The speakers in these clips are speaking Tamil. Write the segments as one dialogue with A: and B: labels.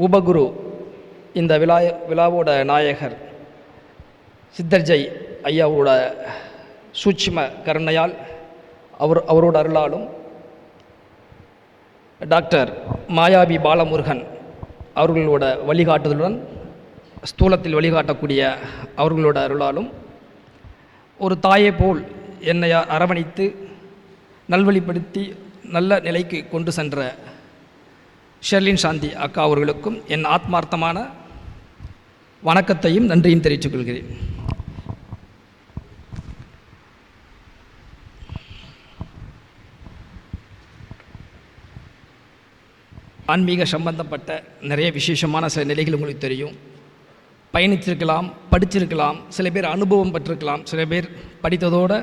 A: உபகுரு இந்த விழாவோட நாயகர் சித்தர்ஜெய் ஐயாவோட சூட்சும கருணையால் அவரோட அருளாலும் டாக்டர் மாயாவி பாலமுருகன் அவர்களோட வழிகாட்டுதலுடன் ஸ்தூலத்தில் வழிகாட்டக்கூடிய அவர்களோட அருளாலும் ஒரு தாயை போல் என்னை அரவணைத்து நல்வழிப்படுத்தி நல்ல நிலைக்கு கொண்டு சென்ற ஷெர்லின் சாந்தி அக்கா அவர்களுக்கும் என் ஆத்மார்த்தமான வணக்கத்தையும் நன்றியும் தெரிவித்துக் கொள்கிறேன். ஆன்மீக சம்பந்தப்பட்ட நிறைய விசேஷமான சில நிலைகள் உங்களுக்கு தெரியும். பயணிச்சிருக்கலாம், படிச்சிருக்கலாம், சில பேர் அனுபவம் பெற்றிருக்கலாம், சில பேர் படித்ததோடு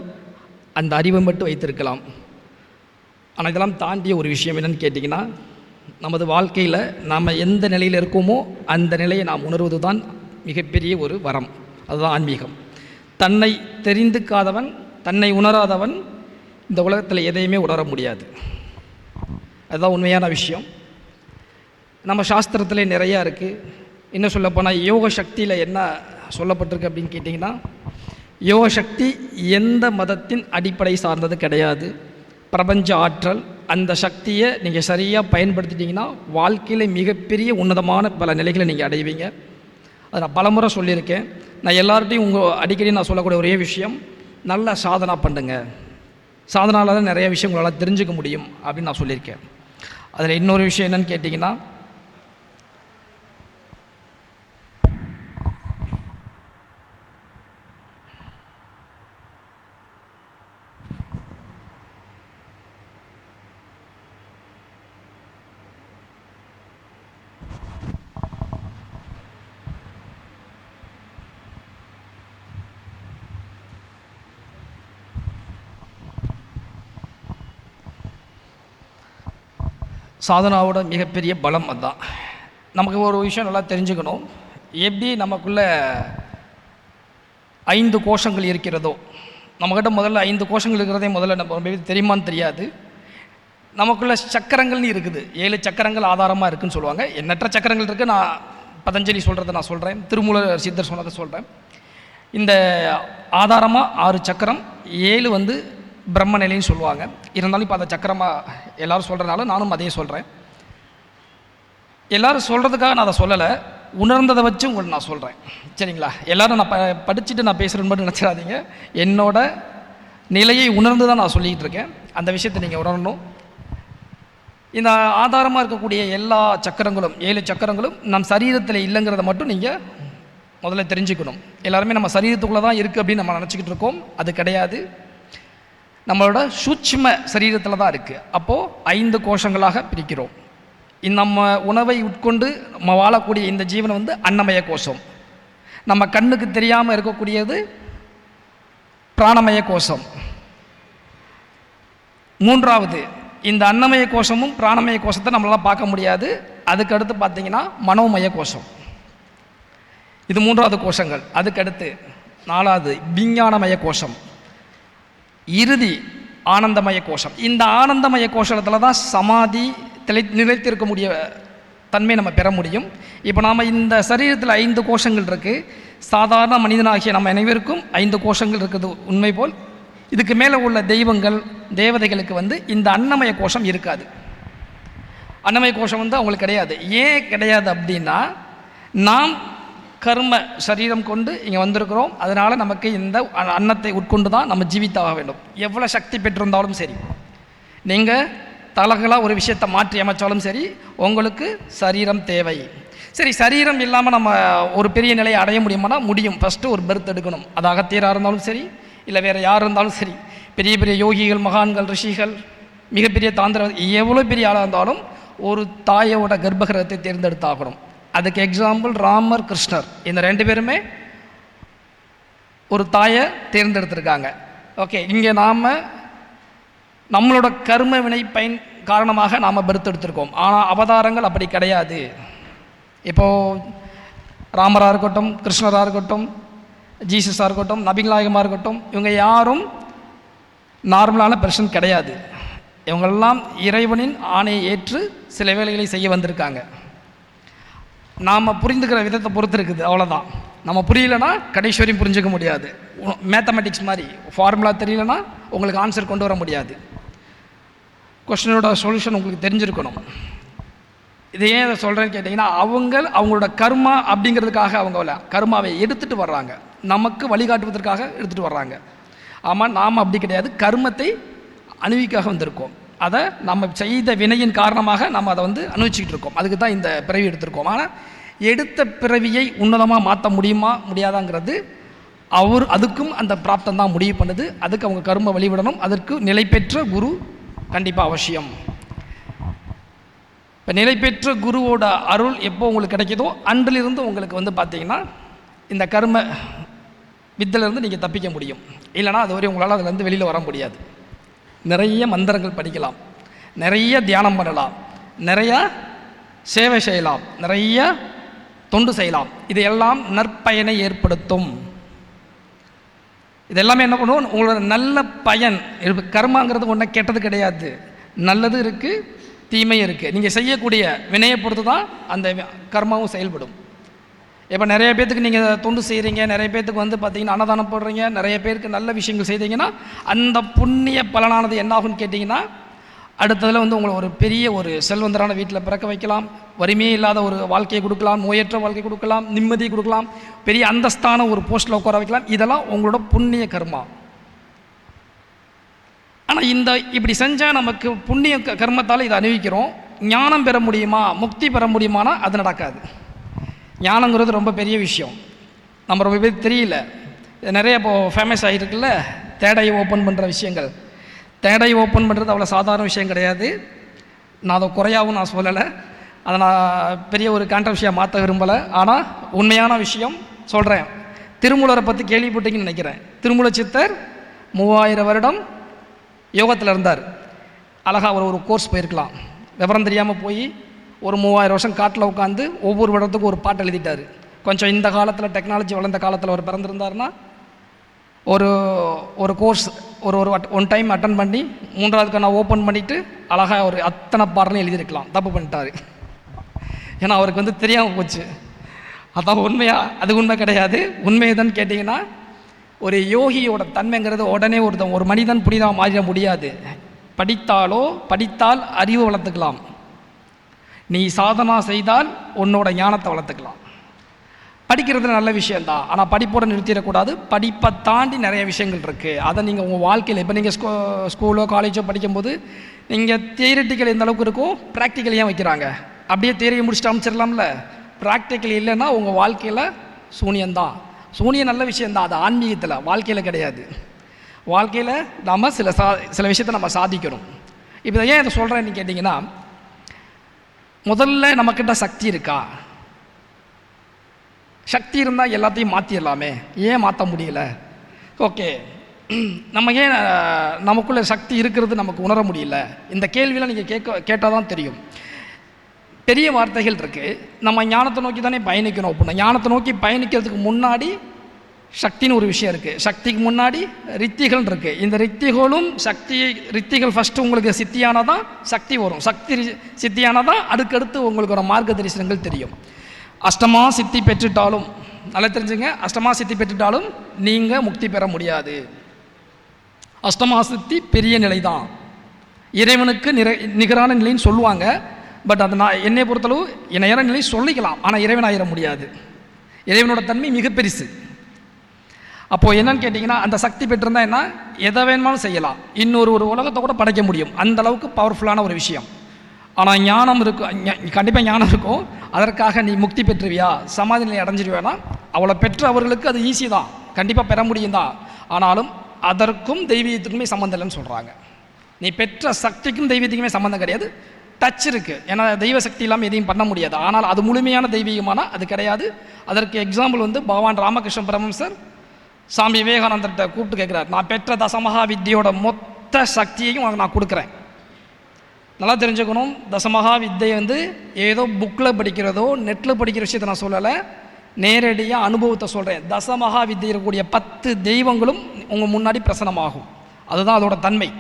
A: அந்த அறிவை மட்டும் வைத்திருக்கலாம். ஆனால் இதெல்லாம் தாண்டிய ஒரு விஷயம் என்னென்னு கேட்டிங்கன்னா, நமது வாழ்க்கையில் நாம் எந்த நிலையில் இருக்கோமோ அந்த நிலையை நாம் உணர்வது தான் மிகப்பெரிய ஒரு வரம். அதுதான் ஆன்மீகம். தன்னை தெரிந்துக்காதவன், தன்னை உணராதவன் இந்த உலகத்தில் எதையுமே உணர முடியாது. அதுதான் உண்மையான விஷயம். நம்ம சாஸ்திரத்திலே நிறையா இருக்குது. இன்னும் சொல்லப்போனால் யோக சக்தியில் என்ன சொல்லப்பட்டிருக்கு அப்படின்னு கேட்டிங்கன்னா, யோக சக்தி எந்த மதத்தின் அடிப்படை சார்ந்தது கிடையாது. பிரபஞ்ச ஆற்றல். அந்த சக்தியை நீங்கள் சரியாக பயன்படுத்திட்டிங்கன்னா வாழ்க்கையில் மிகப்பெரிய உன்னதமான பல நிலைகளை நீங்கள் அடைவீங்க. அதை நான் பலமுறை சொல்லியிருக்கேன். நான் எல்லார்ட்டையும் அடிக்கடி நான் சொல்லக்கூடிய ஒரே விஷயம், நல்ல சாதனா பண்ணுங்க. சாதனால தான் நிறைய விஷயம் உங்களால் தெரிஞ்சுக்க முடியும் அப்படின்னு நான் சொல்லியிருக்கேன். அதில் இன்னொரு விஷயம் என்னென்னு கேட்டிங்கன்னா, சாதனாவோட மிகப்பெரிய பலம் அதுதான். நமக்கு ஒரு விஷயம் நல்லா தெரிஞ்சுக்கணும். எப்படி நமக்குள்ளே 5 கோஷங்கள் இருக்கிறதோ, நம்மக்கிட்ட முதல்ல 5 கோஷங்கள் இருக்கிறதே முதல்ல நம்ம தெரியுமான்னு தெரியாது. நமக்குள்ள சக்கரங்கள்னு இருக்குது. 7 சக்கரங்கள் ஆதாரமாக இருக்குதுன்னு சொல்லுவாங்க. எண்ணற்ற சக்கரங்கள் இருக்குது. நான் பதஞ்சலி சொல்கிறத நான் சொல்கிறேன், திருமூலர் சித்தர் சொன்னதை சொல்கிறேன். இந்த ஆதாரமாக 6 சக்கரம், 7 பிரம்ம நிலைன்னு சொல்லுவாங்க. இருந்தாலும் இப்போ அதை சக்கரமாக எல்லோரும் சொல்கிறனால நானும் அதையே சொல்கிறேன். எல்லோரும் சொல்கிறதுக்காக நான் அதை சொல்லலை, உணர்ந்ததை வச்சு உங்களுக்கு நான் சொல்கிறேன். சரிங்களா? எல்லோரும் நான் படிச்சுட்டு நான் பேசுகிறேன்னு மட்டும் நினச்சிடாதீங்க. என்னோட நிலையை உணர்ந்து தான் நான் சொல்லிக்கிட்டு இருக்கேன். அந்த விஷயத்தை நீங்கள் உணரணும். இந்த ஆதாரமாக இருக்கக்கூடிய எல்லா சக்கரங்களும் 7 சக்கரங்களும் நம் சரீரத்தில் இல்லைங்கிறத மட்டும் நீங்கள் முதல்ல தெரிஞ்சுக்கணும். எல்லாருமே நம்ம சரீரத்துக்குள்ளே தான் இருக்குது அப்படின்னு நம்ம நினச்சிக்கிட்டு இருக்கோம். அது கிடையாது. நம்மளோட சூட்சும சரீரத்தில் தான் இருக்குது. அப்போது 5 கோஷங்களாக பிரிக்கிறோம். நம்ம உணவை உட்கொண்டு நம்ம வாழக்கூடிய இந்த ஜீவனை அன்னமய கோஷம். நம்ம கண்ணுக்கு தெரியாமல் இருக்கக்கூடியது பிராணமய கோஷம். 3வது, இந்த அன்னமய கோஷமும் பிராணமய கோஷத்தை நம்மளால் பார்க்க முடியாது. அதுக்கு அடுத்து பார்த்திங்கன்னா மனோமய கோஷம். இது 3வது கோஷங்கள். அதுக்கடுத்து 4வது விஞ்ஞானமய கோஷம். இறுதி ஆனந்தமய கோஷம். இந்த ஆனந்தமய கோஷத்தில் தான் சமாதி நிலைத்திருக்க முடிய தன்மை நம்ம பெற முடியும். இப்போ நாம் இந்த சரீரத்தில் 5 கோஷங்கள் இருக்குது. சாதாரண மனிதனாகிய நம்ம அனைவருக்கும் 5 கோஷங்கள் இருக்குது உண்மை போல். இதுக்கு மேலே உள்ள தெய்வங்கள் தேவதைகளுக்கு இந்த அன்னமய கோஷம் இருக்காது. அன்னமய கோஷம் அவங்களுக்கு கிடையாது. ஏன் கிடையாது அப்படின்னா, நாம் கர்ம சரீரம் கொண்டு இங்கே வந்திருக்கிறோம். அதனால் நமக்கு இந்த அன்னத்தை உட்கொண்டு தான் நம்ம ஜீவித்தாக வேண்டும். எவ்வளோ சக்தி பெற்றிருந்தாலும் சரி, நீங்கள் தலகளாக ஒரு விஷயத்தை மாற்றி அமைச்சாலும் சரி, உங்களுக்கு சரீரம் தேவை. சரி, சரீரம் இல்லாமல் நம்ம ஒரு பெரிய நிலையை அடைய முடியுமானா முடியும். ஃபஸ்ட்டு ஒரு பெர்த் எடுக்கணும். அது அகத்தியராக இருந்தாலும் சரி, இல்லை வேறு யார் இருந்தாலும் சரி, பெரிய பெரிய யோகிகள், மகான்கள், ரிஷிகள், மிகப்பெரிய எவ்வளோ பெரிய ஆளாக இருந்தாலும் ஒரு தாயோட கர்ப்பகிரகத்தை தேர்ந்தெடுத்தாகணும். அதுக்கு எக்ஸாம்பிள் ராமர், கிருஷ்ணர், இந்த 2 பேருமே ஒரு தாயை தேர்ந்தெடுத்திருக்காங்க. ஓகே, இங்கே நாம் நம்மளோட கர்ம வினை பயன் காரணமாக நாம் பெருத்தெடுத்திருக்கோம். ஆனால் அவதாரங்கள் அப்படி கிடையாது. இப்போது ராமராக இருக்கட்டும், கிருஷ்ணராக இருக்கட்டும், ஜீசஸாக இருக்கட்டும், நபிகளாயகமாக இருக்கட்டும், இவங்க யாரும் நார்மலான பெர்சன் கிடையாது. இவங்கெல்லாம் இறைவனின் ஆணையை ஏற்று சில வேலைகளை செய்ய வந்திருக்காங்க. நாம் புரிந்துக்கிற விதத்தை பொறுத்து இருக்குது, அவ்வளோதான். நம்ம புரியலன்னா கடைசி வரையும் புரிஞ்சிக்க முடியாது. மேத்தமெட்டிக்ஸ் மாதிரி ஃபார்முலா தெரியலனா உங்களுக்கு ஆன்சர் கொண்டு வர முடியாது. கொஸ்டினோட சொல்யூஷன் உங்களுக்கு தெரிஞ்சிருக்கணும். இது ஏன் அதை சொல்கிறேன்னு கேட்டிங்கன்னா, அவங்களோட கர்மா அப்படிங்கிறதுக்காக அவங்க கர்மாவை எடுத்துகிட்டு வர்றாங்க, நமக்கு வழிகாட்டுவதற்காக எடுத்துகிட்டு வர்றாங்க. ஆமாம், நாம் அப்படி கிடையாது, கர்மத்தை அணுவிக்காக வந்திருக்கோம். அதை நம்ம செய்த வினையின் காரணமாக நம்ம அதை அனுபவிச்சுக்கிட்டு இருக்கோம். அதுக்கு தான் இந்த பிறவி எடுத்திருக்கோம். ஆனால் எடுத்த பிறவியை உன்னதமாக மாற்ற முடியுமா முடியாதாங்கிறது அதுக்கும் அந்த பிராப்தம் தான் முடிவு பண்ணுது. அதுக்கு அவங்க கர்ம வழிவிடணும். அதற்கு நிலை பெற்ற குரு கண்டிப்பாக அவசியம். இப்போ நிலை பெற்ற குருவோட அருள் எப்போ உங்களுக்கு கிடைக்கிதோ அன்றிலிருந்து உங்களுக்கு பார்த்தீங்கன்னா இந்த கர்ம வித்திலிருந்து நீங்கள் தப்பிக்க முடியும். இல்லைனா அது வரை உங்களால் அதுலேருந்து வெளியில் வர முடியாது. நிறைய மந்திரங்கள் படிக்கலாம், நிறைய தியானம் பண்ணலாம், நிறையா சேவை செய்யலாம், நிறைய தொண்டு செய்யலாம். இதையெல்லாம் நற்பயனை ஏற்படுத்தும். இதெல்லாமே என்ன பண்ணுவோம், உங்களோட நல்ல பயன். கர்மாங்கிறது ஒன்றும் கெட்டது கிடையாது, நல்லது இருக்குது, தீமை இருக்குது. நீங்கள் செய்யக்கூடிய வினையை பொறுத்து தான் அந்த கர்மாவும் செயல்படும். இப்போ நிறைய பேர்த்துக்கு நீங்கள் தொண்டு செய்கிறீங்க, நிறைய பேர்த்துக்கு பார்த்தீங்கன்னா அன்னதானம் போடுறீங்க, நிறைய பேருக்கு நல்ல விஷயங்கள் செய்தீங்கன்னா அந்த புண்ணிய பலனானது என்ன ஆகும்னு கேட்டிங்கன்னா, அடுத்ததில் உங்களை ஒரு பெரிய ஒரு செல்வந்தரான வீட்டில் பிறக்க வைக்கலாம், வறுமையே இல்லாத ஒரு வாழ்க்கையை கொடுக்கலாம், நோயற்ற வாழ்க்கை கொடுக்கலாம், நிம்மதி கொடுக்கலாம், பெரிய அந்தஸ்தான ஒரு போஸ்ட்டில் உட்கார வைக்கலாம். இதெல்லாம் உங்களோட புண்ணிய கர்மா. ஆனால் இப்படி செஞ்சால் நமக்கு புண்ணிய கர்மத்தால் இதை அனுபவிக்கிறோம். ஞானம் பெற முடியுமா, முக்தி பெற முடியுமானா அது நடக்காது. ஞானங்கிறது ரொம்ப பெரிய விஷயம், நம்ம ரொம்ப பேர் தெரியல. நிறைய இப்போது ஃபேமஸ் ஆகிருக்குல்ல தேடையை ஓப்பன் பண்ணுற விஷயங்கள். தேடையை ஓப்பன் பண்ணுறது அவ்வளோ சாதாரண விஷயம் கிடையாது. நான் அதை குறையாகவும் நான் சொல்லலை, அதை நான் பெரிய ஒரு கான்ட்ரவர்சியாக மாற்ற விரும்பலை. ஆனால் உண்மையான விஷயம் சொல்கிறேன். திருமூலரை பற்றி கேள்விப்பட்டீங்கன்னு நினைக்கிறேன். திருமூல சித்தர் 3000 வருடம் யோகத்தில் இருந்தார். அழகாக ஒரு கோர்ஸ் போயிருக்கலாம், விவரம் தெரியாமல் போய் ஒரு 3000 வருஷம் காட்டில் உட்காந்து ஒவ்வொரு இடத்துக்கும் ஒரு பாட்டு எழுதிட்டார். கொஞ்சம் இந்த காலத்தில் டெக்னாலஜி வளர்ந்த காலத்தில் அவர் பிறந்திருந்தாருன்னா ஒரு கோர்ஸ் ஒன் டைம் அட்டன் பண்ணி 3வது நான் ஓப்பன் பண்ணிவிட்டு அழகாக ஒரு அத்தனை பாடலையும் எழுதியிருக்கலாம். தப்பு பண்ணிட்டார், ஏன்னா அவருக்கு தெரியாமல் போச்சு. அதான் உண்மையா? அது உண்மை கிடையாது. உண்மை எதுன்னு கேட்டிங்கன்னா, ஒரு யோகியோட தன்மைங்கிறது உடனே ஒரு மனிதன் புனிதமாக மாறிட முடியாது. படித்தால் அறிவு வளர்த்துக்கலாம், நீ சாதனா செய்தால் உன்னோட ஞானத்தை வளர்த்துக்கலாம். படிக்கிறது நல்ல விஷயந்தான், ஆனால் படிப்போடு நிறுத்திடக்கூடாது. படிப்பை தாண்டி நிறைய விஷயங்கள் இருக்குது. அதை நீங்கள் உங்கள் வாழ்க்கையில் இப்போ நீங்கள் ஸ்கூலோ காலேஜோ படிக்கும்போது நீங்கள் தியரிட்டிக்கல் எந்த அளவுக்கு இருக்கோ ப்ராக்டிக்கல் ஏன் வைக்கிறாங்க? அப்படியே தியரியை முடிச்சுட்டு அமைச்சிடலாம்ல. ப்ராக்டிக்கல் இல்லைன்னா உங்கள் வாழ்க்கையில் சூனியந்தான். சூனியம் நல்ல விஷயந்தான், அது ஆன்மீகத்தில், வாழ்க்கையில் கிடையாது. வாழ்க்கையில் நாம் சில விஷயத்தை நம்ம சாதிக்கணும். இப்போ ஏன் இதை சொல்கிறேன்னு கேட்டிங்கன்னா, முதல்ல நம்மக்கிட்ட சக்தி இருக்கா? சக்தி இருந்தால் எல்லாத்தையும் மாற்றிடலாமே, ஏன் மாற்ற முடியல? ஓகே, நம்ம ஏன் நமக்குள்ள சக்தி இருக்கிறது நமக்கு உணர முடியல? இந்த கேள்வியெலாம் நீங்கள் கேட்டால் தான் தெரியும். பெரிய வார்த்தைகள் இருக்குது. நம்ம ஞானத்தை நோக்கி தானே பயணிக்கணும். அப்படின்னா ஞானத்தை நோக்கி பயணிக்கிறதுக்கு முன்னாடி சக்தின்னு ஒரு விஷயம் இருக்குது. சக்திக்கு முன்னாடி ரித்திகள் இருக்குது. இந்த ரித்திகள் ஃபஸ்ட்டு உங்களுக்கு சித்தியானதான் சக்தி வரும். சக்தி சித்தியானதான் அடுக்கடுத்து உங்களுக்கு ஒரு மார்க்க தரிசனங்கள் தெரியும். அஷ்டமா சித்தி பெற்றுட்டாலும், நல்லா தெரிஞ்சுங்க, அஷ்டமா சித்தி பெற்றுட்டாலும் நீங்கள் முக்தி பெற முடியாது. அஷ்டமா சித்தி பெரிய நிலை தான், இறைவனுக்கு நிகரான நிலைன்னு சொல்லுவாங்க. பட் அது நான் என்னை பொறுத்தளவு இணையான நிலை சொல்லிக்கலாம், ஆனால் இறைவன் ஆயிட முடியாது. இறைவனோட தன்மை மிக பெருசு. அப்போது என்னன்னு கேட்டிங்கன்னா, அந்த சக்தி பெற்றிருந்தால் என்ன, எதை வேணுமாலும் செய்யலாம், இன்னொரு உலகத்தை கூட படைக்க முடியும். அந்த அளவுக்கு பவர்ஃபுல்லான ஒரு விஷயம். ஆனால் ஞானம் இருக்கும், கண்டிப்பாக ஞானம் இருக்கும். அதற்காக நீ முக்தி பெற்றுவியா, சமாதி நிலை அடைஞ்சிருவேனா? அவளை பெற்று அவர்களுக்கு அது ஈஸி தான், கண்டிப்பாக பெற முடியும் தான். ஆனாலும் அதற்கும் தெய்வீகத்துக்குமே சம்மந்தம் இல்லைன்னு சொல்கிறாங்க. நீ பெற்ற சக்திக்கும் தெய்வீகத்துக்குமே சம்மந்தம் கிடையாது. டச் இருக்குது, ஏன்னா தெய்வ சக்தி இல்லாமல் எதையும் பண்ண முடியாது. ஆனால் அது முழுமையான தெய்வீகமானா அது கிடையாது. அதற்கு எக்ஸாம்பிள் வந்து பகவான் ராமகிருஷ்ண பரமஹம்சர் சாமி விவேகானந்தர்கிட்ட கூப்பிட்டு கேட்குறாரு, நான் பெற்ற தசமகா வித்தியோட மொத்த சக்தியையும் உனக்கு நான் கொடுக்குறேன். நல்லா தெரிஞ்சுக்கணும், தசமகா வித்தை வந்து ஏதோ புக்கில் படிக்கிறதோ நெட்டில் படிக்கிற விஷயத்தை நான் சொல்லலை, நேரடியாக அனுபவத்தை சொல்கிறேன். தசமகா வித்தை இருக்கக்கூடிய 10 தெய்வங்களும் உங்கள் முன்னாடி பிரசனமாகும். அதுதான் அதோட தன்மை.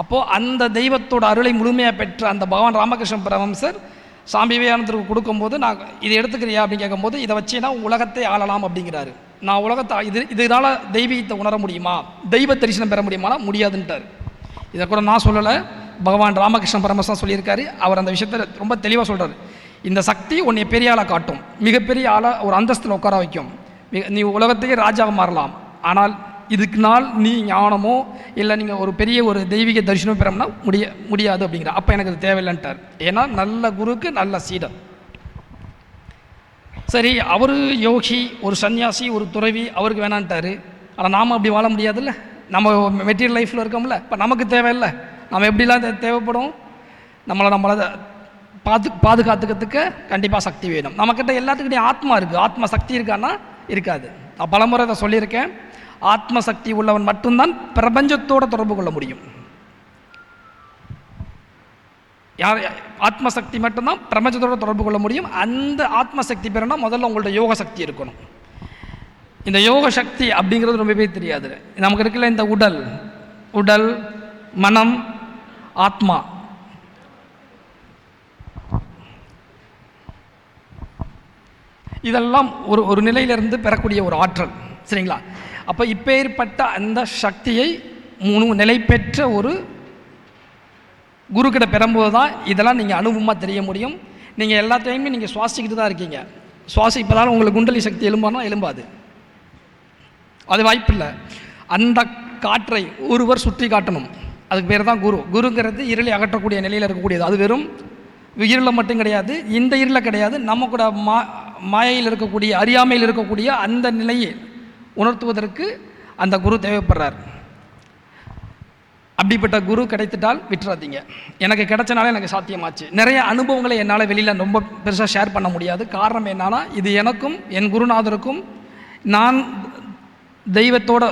A: அப்போது அந்த தெய்வத்தோட அருளை முழுமையாக பெற்ற அந்த பகவான் ராமகிருஷ்ண பரமஹம்சர் சாமி விவேகானந்தருக்கு கொடுக்கும்போது, நான் இதை எடுத்துக்கிறியா அப்படின்னு கேட்கும்போது, இதை வச்சுன்னா உலகத்தை ஆளலாம் அப்படிங்கிறாரு. நான் உலகத்தை இதனால் தெய்வீகத்தை உணர முடியுமா, தெய்வ தரிசனம் பெற முடியுமானா முடியாதுன்ட்டார். இதை கூட நான் சொல்லலை, பகவான் ராமகிருஷ்ண பரமஹம்சர் சொல்லியிருக்காரு. அவர் அந்த விஷயத்தை ரொம்ப தெளிவாக சொல்கிறார். இந்த சக்தி உன்னை பெரிய ஆளாக காட்டும், மிகப்பெரிய ஆளாக ஒரு அந்தஸ்தில் உட்கார வைக்கும், நீ உலகத்தையே ராஜாவாக மாறலாம். ஆனால் இதுக்கு நாள் நீ ஞானமோ இல்லை நீங்கள் ஒரு பெரிய ஒரு தெய்வீக தரிசனம் பெறோம்னா முடியாது அப்படிங்கிற. அப்போ எனக்கு அது தேவையில்லைன்ட்டார். ஏன்னா நல்ல குருக்கு நல்ல சீடர். சரி, அவர் யோகி, ஒரு சன்னியாசி, ஒரு துறவி, அவருக்கு வேணான்ட்டார். ஆனால் நாம் அப்படி வாழ முடியாதுல்ல, நம்ம மெட்டீரியல் லைஃப்பில் இருக்கோம்ல. இப்போ நமக்கு தேவையில்லை, நம்ம எப்படிலாம் தேவைப்படும், நம்மளை பாதுகாத்துக்கிறதுக்கு கண்டிப்பாக சக்தி வேணும். நம்மக்கிட்ட எல்லாத்துக்கிட்டையும் ஆத்மா இருக்குது, ஆத்ம சக்தி இருக்கான்னா இருக்காது. நான் பலமுறை அதை சொல்லியிருக்கேன். ஆத்ம சக்தி உள்ளவன் மட்டும்தான் பிரபஞ்சத்தோடு தொடர்பு கொள்ள முடியும். ஆத்மசக்தி மட்டும்தான் பிரபஞ்சத்தோட தொடர்பு கொள்ள முடியும். அந்த ஆத்மசக்தி பெறனா முதல்ல உங்கள்ட்ட யோக சக்தி இருக்கணும். இந்த யோக சக்தி அப்படிங்கிறது ரொம்பவே தெரியாது நமக்கு. இருக்குல்ல இந்த உடல் மனம் ஆத்மா, இதெல்லாம் ஒரு நிலையிலிருந்து பெறக்கூடிய ஒரு ஆற்றல், சரிங்களா? அப்போ இப்பேற்பட்ட அந்த சக்தியை நிலை பெற்ற ஒரு குருக்கிட்ட பெறும்போது தான் இதெல்லாம் நீங்கள் அனுபவமாக தெரிய முடியும். நீங்கள் எல்லா டைமும் நீங்கள் சுவாசிக்கிட்டு தான் இருக்கீங்க. சுவாசிப்பதால் உங்களுக்கு குண்டலி சக்தி எழும்பானா எழும்பாது, அது வாய்ப்பில்லை. அந்த காற்றை ஒருவர் சுற்றி காட்டணும், அதுக்கு பேர் தான் குரு. குருங்கிறது இருளை அகற்றக்கூடிய நிலையில் இருக்கக்கூடியது. அது வெறும் இருளில் மட்டும் கிடையாது, இந்த இருளில் கிடையாது, நம்ம கூட மாயையில் இருக்கக்கூடிய அறியாமையில் இருக்கக்கூடிய அந்த நிலையை உணர்த்துவதற்கு அந்த குரு தேவைப்படுறார். அப்படிப்பட்ட குரு கிடைத்துட்டால் விட்டுறாதீங்க. எனக்கு கிடைச்சனால எனக்கு சாத்தியமாச்சு. நிறைய அனுபவங்களை என்னால் வெளியில் ரொம்ப பெருசாக ஷேர் பண்ண முடியாது. காரணம் என்னன்னா, இது எனக்கும் என் குருநாதருக்கும் நான் தெய்வத்தோடு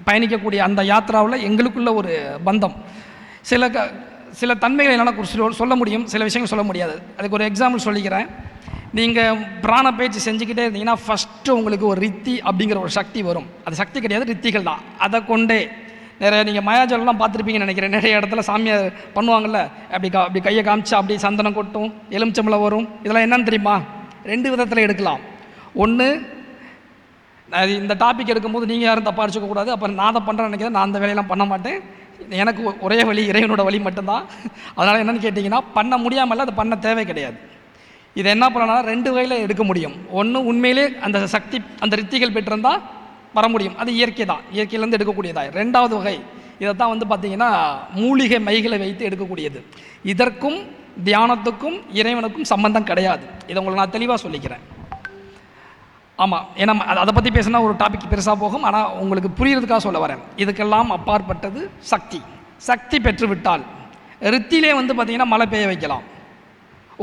A: பயணிக்கக்கூடிய அந்த யாத்திராவில் எங்களுக்குள்ள ஒரு பந்தம். சில தன்மைகளை என்னால் சொல்ல முடியும், சில விஷயங்கள் சொல்ல முடியாது. அதுக்கு ஒரு எக்ஸாம்பிள் சொல்லிக்கிறேன். நீங்கள் பிராண பயிற்சி செஞ்சுக்கிட்டே இருந்தீங்கன்னா ஃபஸ்ட்டு உங்களுக்கு ஒரு ரித்தி அப்படிங்கிற ஒரு சக்தி வரும். அது சக்தி கிடையாது, ரித்திகள் தான். அதை கொண்டே நிறைய நீங்கள் மாயாஜாலெலாம் பார்த்துருப்பீங்கன்னு நினைக்கிறேன். நிறைய இடத்துல சாமியார் பண்ணுவாங்கள்ல, அப்படி கையை காமிச்சா அப்படி சந்தனம் கொட்டும், எலுமிச்சம்பளம் வரும். இதெல்லாம் என்னன்னு தெரியுமா? 2 விதத்தில் எடுக்கலாம். ஒன்று, இந்த டாபிக் எடுக்கும்போது நீங்கள் யாரும் தப்பாக அடிச்சுக்கக்கூடாது. அப்போ நான் அதை பண்ணுறேன்னு நினைக்கிறேன், நான் அந்த வேலையெல்லாம் பண்ண மாட்டேன். எனக்கு ஒரே வழி இறைவனோட வழி மட்டும்தான். அதனால் என்னென்னு கேட்டிங்கன்னா, பண்ண முடியாமல் அதை பண்ண தேவை கிடையாது. இதை என்ன பண்ணனா 2 வகையில் எடுக்க முடியும். ஒன்று, உண்மையிலே அந்த சக்தி அந்த ரித்திகள் பெற்றிருந்தால் வர முடியும், அது இயற்கை தான், இயற்கையிலேருந்து எடுக்கக்கூடியதாக. 2வது வகை, இதை தான் வந்து பார்த்திங்கன்னா மூலிகை மைகளை வைத்து எடுக்கக்கூடியது. இதற்கும் தியானத்துக்கும் இறைவனுக்கும் சம்பந்தம் கிடையாது. இதை உங்களுக்கு நான் தெளிவாக சொல்லிக்கிறேன். ஆமாம், ஏன்னா அதை பற்றி பேசினா ஒரு டாபிக் பெருசாக போகும். ஆனால் உங்களுக்கு புரியுறதுக்காக சொல்ல வரேன். இதுக்கெல்லாம் அப்பாற்பட்டது சக்தி. சக்தி பெற்றுவிட்டால் ரித்திலே வந்து பார்த்திங்கன்னா மழை பெய்ய வைக்கலாம்,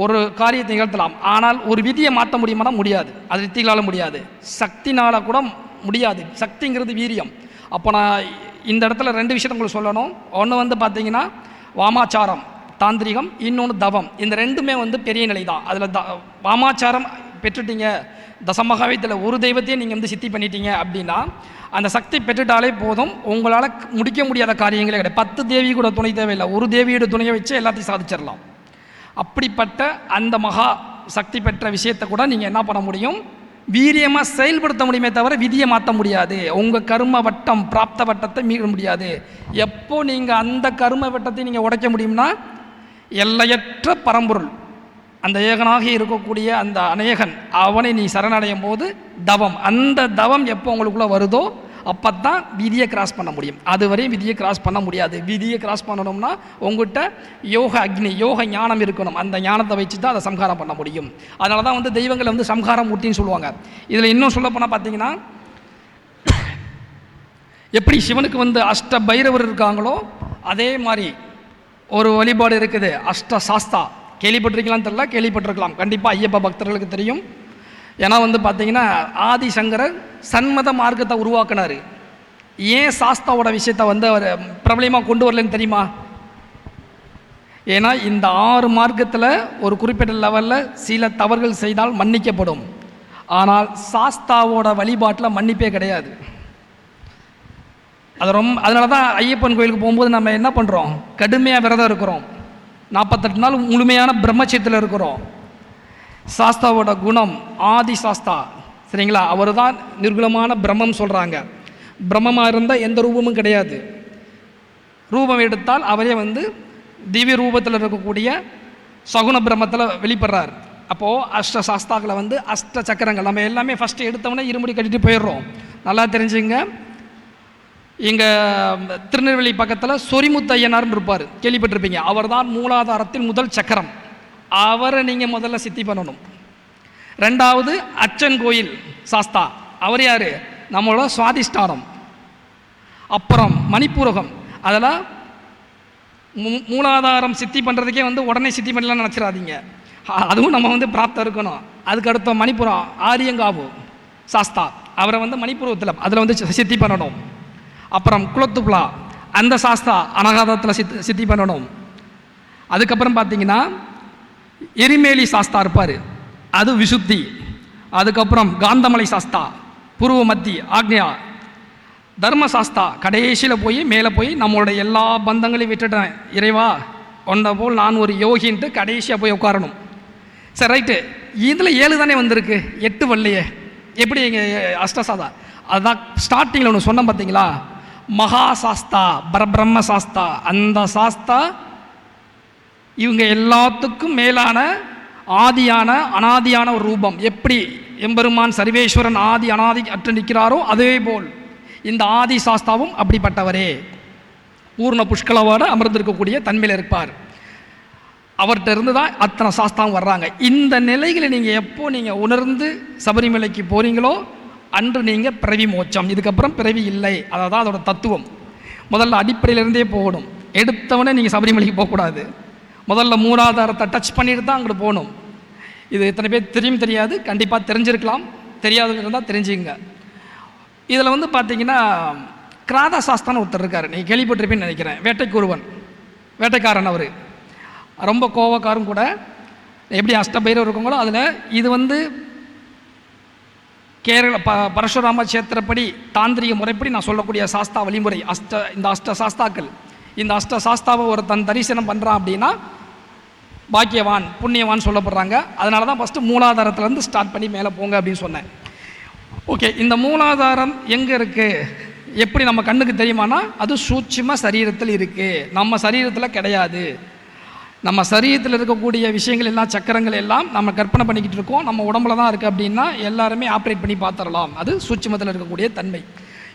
A: ஒரு காரியத்தை நிகழ்த்தலாம். ஆனால் ஒரு விதியை மாற்ற முடியுமானா முடியாது, அது ரித்திகளால் முடியாது, சக்தினால் கூட முடியாது. சக்திங்கிறது வீரியம். அப்போ நான் இந்த இடத்துல 2 விஷயத்தை உங்களுக்கு சொல்லணும். ஒன்று வந்து பார்த்திங்கன்னா வாமாச்சாரம் தாந்திரிகம், இன்னொன்று தவம். இந்த 2மே வந்து பெரிய நிலை தான். அதில் வாமாச்சாரம் பெற்றுட்டீங்க, தசமகாவியத்தில் ஒரு தெய்வத்தையே நீங்கள் வந்து சித்தி பண்ணிட்டீங்க அப்படின்னா அந்த சக்தி பெற்றுட்டாலே போதும், உங்களால் முடிக்க முடியாத காரியங்களே கிடையாது. 10 தேவி கூட துணை தேவையில்லை, ஒரு தேவியோட துணையை வச்சு எல்லாத்தையும் சாதிச்சிடலாம். அப்படிப்பட்ட அந்த மகா சக்தி பெற்ற விஷயத்தை கூட நீங்கள் என்ன பண்ண முடியும், வீரியமாக செயல்படுத்த முடியுமே தவிர விதியை மாற்ற முடியாது. உங்கள் கர்ம வட்டம் பிராப்த வட்டத்தை மீற முடியாது. எப்போ நீங்கள் அந்த கர்ம வட்டத்தை நீங்கள் உடைக்க முடியும்னா, எல்லையற்ற பரம்பொருள் அந்த ஏகனாக இருக்கக்கூடிய அந்த அநேகன் அவனை நீ சரணடையும் போது தவம், அந்த தவம் எப்போ உங்களுக்குள்ளே வருதோ அப்போ தான் விதியை கிராஸ் பண்ண முடியும். அதுவரையும் விதியை கிராஸ் பண்ண முடியாது. விதியை கிராஸ் பண்ணணும்னா உங்கள்கிட்ட யோக அக்னி, யோக ஞானம் இருக்கணும். அந்த ஞானத்தை வச்சு தான் அதை சம்ஹாரம் பண்ண முடியும். அதனால தான் வந்து தெய்வங்களை வந்து சம்ஹாரம் மூர்த்தின்னு சொல்லுவாங்க. இதில் இன்னும் சொல்ல போனால் பார்த்தீங்கன்னா, எப்படி சிவனுக்கு வந்து அஷ்ட பைரவர் இருக்காங்களோ அதே மாதிரி ஒரு வழிபாடு இருக்குது, அஷ்ட சாஸ்தா. கேள்விப்பட்டிருக்கலாம்னு தெரியல, கேள்விப்பட்டிருக்கலாம், கண்டிப்பாக ஐயப்ப பக்தர்களுக்கு தெரியும். ஏன்னா பார்த்தீங்கன்னா ஆதிசங்கரர் சண்மத மார்க்கத்தை உருவாக்குனார். ஏன் சாஸ்தாவோட விஷயத்தை அவர் பிரபலமாக கொண்டு வரலன்னு தெரியுமா? ஏன்னா இந்த 6 மார்க்கத்தில் ஒரு குறிப்பிட்ட லெவலில் சில தவறுகள் செய்தால் மன்னிக்கப்படும். ஆனால் சாஸ்தாவோட வழிபாட்டில் மன்னிப்பே கிடையாது. அதனால தான் ஐயப்பன் கோயிலுக்கு போகும்போது நம்ம என்ன பண்ணுறோம்? கடுமையாக விரதம் இருக்கிறோம், 48 நாள் முழுமையான பிரம்மச்சரியத்தில் இருக்கிறோம். சாஸ்தாவோட குணம் ஆதி சாஸ்தா, சரிங்களா? அவர் தான் நிர்குணமான பிரம்மம் சொல்கிறாங்க. பிரம்மமாக இருந்தால் எந்த ரூபமும் கிடையாது. ரூபம் எடுத்தால் அவரே திவ்ய ரூபத்தில் இருக்கக்கூடிய சகுன பிரம்மத்தில் வெளிப்படுறார். அப்போது அஷ்ட சாஸ்தாக்களை அஷ்ட சக்கரங்கள் நம்ம எல்லாமே ஃபஸ்ட்டு எடுத்தவொடனே இருமுடி கட்டிட்டு போயிடுறோம். நல்லா தெரிஞ்சுங்க, இங்கே திருநெல்வேலி பக்கத்தில் சொரிமுத்தையனார்னு இருப்பார், கேள்விப்பட்டிருப்பீங்க. அவர் தான் மூலாதாரத்தின் முதல் சக்கரம். அவரை நீங்கள் முதல்ல சித்தி பண்ணணும். 2வது அச்சன் கோயில் சாஸ்தா, அவர் யார்? நம்மளோட சுவாதிஷ்டானம். அப்புறம் மணிப்பூரகம். அதெல்லாம் மூலாதாரம் சித்தி பண்ணுறதுக்கே உடனே சித்தி பண்ணலாம்னு நினச்சிடாதீங்க. அதுவும் நம்ம பிராப்தம் இருக்கணும். அதுக்கு அடுத்த மணிப்புரம் ஆரியங்காவு சாஸ்தா, அவரை மணிப்புரத்தில் அதில் சித்தி பண்ணணும். அப்புறம் குலத்துப்லா, அந்த சாஸ்தா அனகாதத்தில் சித்தி பண்ணணும். அதுக்கப்புறம் பார்த்தீங்கன்னா எரிமேலி சாஸ்தா இருப்பார், அது விசுத்தி. அதுக்கப்புறம் காந்தமலை சாஸ்தா, பூர்வ மத்தி ஆக்னியா. தர்மசாஸ்தா கடைசியில் போய் மேலே போய் நம்மளோட எல்லா பந்தங்களையும் விட்டுட்டேன், இறைவா ஒன்றை போல் நான் ஒரு யோகின்ட்டு கடைசியாக போய் உட்காரணும். சரி, ரைட்டு. இதில் 7 தானே வந்திருக்கு, 8 வரலையே, எப்படி இங்கே அஷ்டசாதா? அதுதான் ஸ்டார்டிங்கில் ஒன்று சொன்னேன் பார்த்தீங்களா, மகா சாஸ்தா, பரபிரம்ம சாஸ்தா. அந்த சாஸ்தா இவங்க எல்லாத்துக்கும் மேலான ஆதியான அனாதியான ஒரு ரூபம். எப்படி எம்பெருமான் சர்வேஸ்வரன் ஆதி அனாதி அற்று நிற்கிறாரோ அதே போல் இந்த ஆதி சாஸ்தாவும் அப்படிப்பட்டவரே, பூர்ண புஷ்கலவோடு அமர்ந்திருக்கக்கூடிய தன்மையில் இருப்பார். அவர்கிட்ட இருந்து தான் அத்தனை சாஸ்தாவும் வர்றாங்க. இந்த நிலைகளை நீங்கள் எப்போ நீங்கள் உணர்ந்து சபரிமலைக்கு போகிறீங்களோ அன்று நீங்கள் பிறவி மோட்சம். இதுக்கப்புறம் பிறவி இல்லை. அதான் அதோட தத்துவம். முதல்ல அடிப்படையிலேருந்தே போகணும். எடுத்தவொடனே நீங்கள் சபரிமலைக்கு போகக்கூடாது. முதல்ல மூலாதாரத்தை டச் பண்ணிட்டு தான் அங்கிட்டு போகணும். இது எத்தனை பேர் தெரியும் தெரியாது, கண்டிப்பாக தெரிஞ்சிருக்கலாம், தெரியாதவங்க இருந்தால் தெரிஞ்சுங்க. இதில் பார்த்தீங்கன்னா கிராத சாஸ்தான்னு ஒருத்தர் இருக்கார், நீங்கள் கேள்விப்பட்டிருப்பீன்னு நினைக்கிறேன். வேட்டைக்கு ஒருவன், வேட்டைக்காரன். அவர் ரொம்ப கோவக்காரும் கூட. எப்படி அஷ்டபைரவர் இருக்கவங்களோ அதில் இது கேரள பரசுராம கஷேத்திரப்படி தாந்திரிக முறைப்படி நான் சொல்லக்கூடிய சாஸ்தா வழிமுறை. இந்த அஷ்ட சாஸ்தாக்கள், இந்த அஷ்ட சாஸ்தாவை ஒரு தன் தரிசனம் பண்ணுறான் அப்படின்னா பாக்கியவான் புண்ணியவான் சொல்லப்படுறாங்க. அதனால தான் ஃபஸ்ட்டு மூலாதாரத்துலேருந்து ஸ்டார்ட் பண்ணி மேலே போங்க அப்படின்னு சொன்னேன். ஓகே, இந்த மூலாதாரம் எங்கே இருக்குது, எப்படி நம்ம கண்ணுக்கு தெரியுமானா அது சூட்சும சரீரத்தில் இருக்குது, நம்ம சரீரத்தில் கிடையாது. நம்ம சரீரத்தில் இருக்கக்கூடிய விஷயங்கள் எல்லாம், சக்கரங்கள் எல்லாம் நம்ம கற்பனை பண்ணிக்கிட்டு இருக்கோம், நம்ம உடம்புல தான் இருக்குது அப்படின்னா எல்லாருமே ஆப்ரேட் பண்ணி பார்த்துடலாம். அது சூட்சுமத்தில் இருக்கக்கூடிய தன்மை.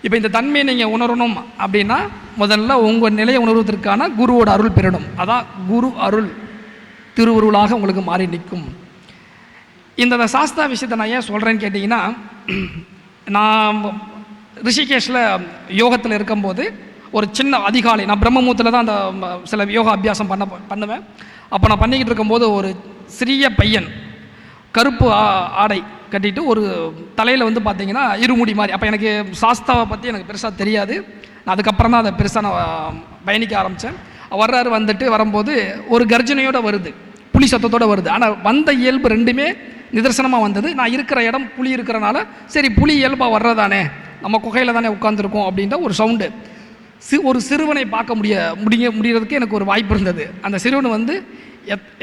A: இப்போ இந்த தன்மையை நீங்கள் உணரணும் அப்படின்னா முதல்ல உங்கள் நிலையை உணர்வதற்கான குருவோட அருள் பெறணும். அதான் குரு அருள் திருவுருளாக உங்களுக்கு மாறி நிற்கும். இந்த சாஸ்தா விஷயத்தை நான் ஏன் சொல்கிறேன்னு கேட்டிங்கன்னா, நான் ரிஷிகேஷில் யோகத்தில் இருக்கும்போது ஒரு சின்ன அதிகாலை, நான் பிரம்மமூத்தில் தான் அந்த சில யோகா அபியாசம் பண்ணுவேன். அப்போ நான் பண்ணிக்கிட்டு இருக்கும்போது ஒரு சிறிய பையன் கருப்பு ஆடை கட்டிட்டு ஒரு தலையில் பார்த்தீங்கன்னா இருமுடி மாதிரி. அப்போ எனக்கு சாஸ்தாவை பற்றி எனக்கு பெருசாக தெரியாது. நான் அதுக்கப்புறம் தான் அதை பெருசாக நான் பயணிக்க ஆரம்பித்தேன். வர்றாரு, வரும்போது ஒரு கர்ஜனையோடு வருது, புலி சத்தத்தோடு வருது. ஆனால் வந்த இயல்பு ரெண்டுமே நிதர்சனமாக வந்தது. நான் இருக்கிற இடம் புலி இருக்கிறனால சரி புலி இயல்பாக வர்றதானே, நம்ம குகையில் தானே உட்காந்துருக்கோம் அப்படின்ற ஒரு சவுண்டு. ஒரு சிறுவனை பார்க்க முடியறதுக்கு எனக்கு ஒரு வாய்ப்பு இருந்தது. அந்த சிறுவன்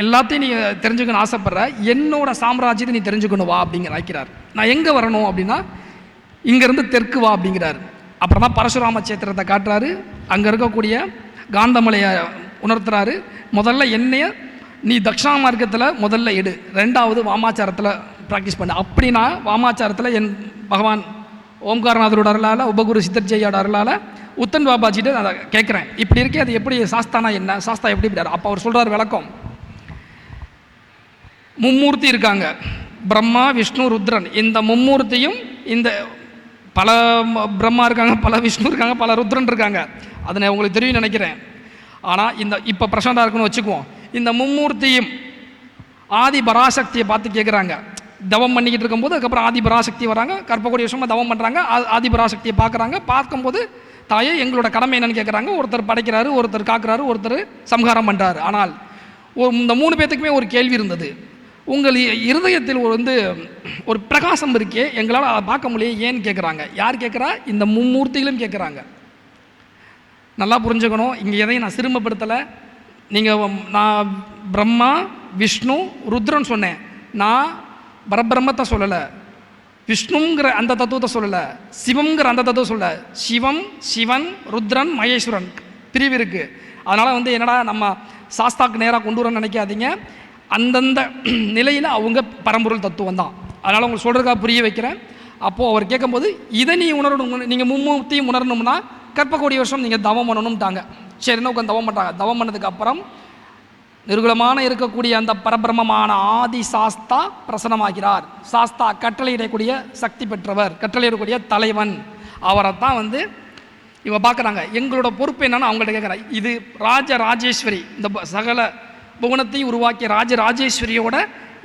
A: எல்லாத்தையும் நீ தெரிஞ்சுக்கணும் ஆசைப்படுற, என்னோட சாம்ராஜ்யத்தை நீ தெரிஞ்சுக்கணும் வா அப்படிங்கிற ஆக்கிறார். நான் எங்கே வரணும் அப்படின்னா இங்கேருந்து தெற்கு வா அப்படிங்கிறார். அப்புறம் தான் பரசுராம கஷேத்திரத்தை காட்டுறாரு, அங்கே இருக்கக்கூடிய காந்தமலையை உணர்த்துறாரு. முதல்ல என்னைய நீ தட்சிணா மார்க்கத்தில் முதல்ல எடு, 2வது வாமாச்சாரத்தில் ப்ராக்டிஸ் பண்ணு. அப்படின்னா வாமாச்சாரத்தில் என் பகவான் ஓம்காரநாதரோட அருளால், உபகுரு சித்தர்ஜையோட அருளால் உத்தன் பாபாஜிட்டு நான் அதை கேட்குறேன், இப்படி இருக்கே அது எப்படி சாஸ்தானா என்ன, சாஸ்தா எப்படி இப்படி? அப்போ அவர் சொல்கிறார் விளக்கம். மும்மூர்த்தி இருக்காங்க, பிரம்மா விஷ்ணு ருத்ரன். இந்த மும்மூர்த்தியும் இந்த பல பிரம்மா இருக்காங்க, பல விஷ்ணு இருக்காங்க, பல ருத்ரன் இருக்காங்க. அதை உங்களுக்கு தெரியும் நினைக்கிறேன். ஆனால் இந்த இப்போ பிரசாந்தா இருக்குன்னு வச்சுக்குவோம், இந்த மும்மூர்த்தியும் ஆதி பராசக்தியை பார்த்து கேட்குறாங்க. தவம் பண்ணிக்கிட்டு இருக்கும்போது அதுக்கப்புறம் ஆதி பராசக்தி வராங்க, கற்ப வருஷமாக தவம் பண்ணுறாங்க. ஆதி பராசக்தியை பார்க்குறாங்க. பார்க்கும்போது தாயே எங்களோட கடமை என்னன்னு கேட்குறாங்க. ஒருத்தர் படைக்கிறாரு, ஒருத்தர் காக்குறாரு, ஒருத்தர் சம்ஹாரம் பண்ணுறாரு. ஆனால் இந்த 3 பேர்த்துக்குமே ஒரு கேள்வி இருந்தது. உங்கள் இருதயத்தில் ஒரு பிரகாசம் இருக்கே, எங்களால் அதை பார்க்க முடியும் ஏன்னு கேட்குறாங்க. யார் கேட்குறா? இந்த மும்மூர்த்திகளும் கேட்குறாங்க. நல்லா புரிஞ்சுக்கணும், இங்கே எதையும் நான் சிறுமப்படுத்தலை. நான் பிரம்மா, விஷ்ணு, ருத்ரன் சொன்னேன். நான் பரபிரம்மத்தை சொல்லலை, விஷ்ணுங்கிற அந்த தத்துவத்தை சொல்லலை, சிவங்கிற அந்த தத்துவம் சொல்லலை. சிவம், சிவன், ருத்ரன், மகேஸ்வரன் பிரிவு இருக்குது. அதனால் என்னடா நம்ம சாஸ்தாக்கு நேராக கொண்டு வரணும்னு நினைக்காதீங்க. அந்தந்த நிலையில் அவங்க பரம்பொருள் தத்துவம் தான். அதனால் உங்களுக்கு சொல்கிறதுக்காக புரிய வைக்கிறேன். அப்போது அவர் கேட்கும்போது இதை நீ உணரணும், நீங்கள் மும்மூர்த்தியும் உணரணும்னா கற்ப வருஷம் நீங்கள் தவம் பண்ணணும்ட்டாங்க. சரின்னு உட்காந்து தவம் பண்ணுறாங்க. தவம் பண்ணதுக்கு அப்புறம் நிர்குலமான இருக்கக்கூடிய அந்த பரபிரமமான ஆதி சாஸ்தா பிரசனமாகிறார். சாஸ்தா கட்டளையிடக்கூடிய சக்தி பெற்றவர், கட்டளையிடக்கூடிய தலைவன். அவரைத்தான் இவங்க பார்க்குறாங்க. எங்களோட பொறுப்பு என்னன்னு அவங்கள்ட்ட கேட்குறாங்க. இது ராஜராஜேஸ்வரி, இந்த சகல புவனத்தையும் உருவாக்கிய ராஜராஜேஸ்வரியோட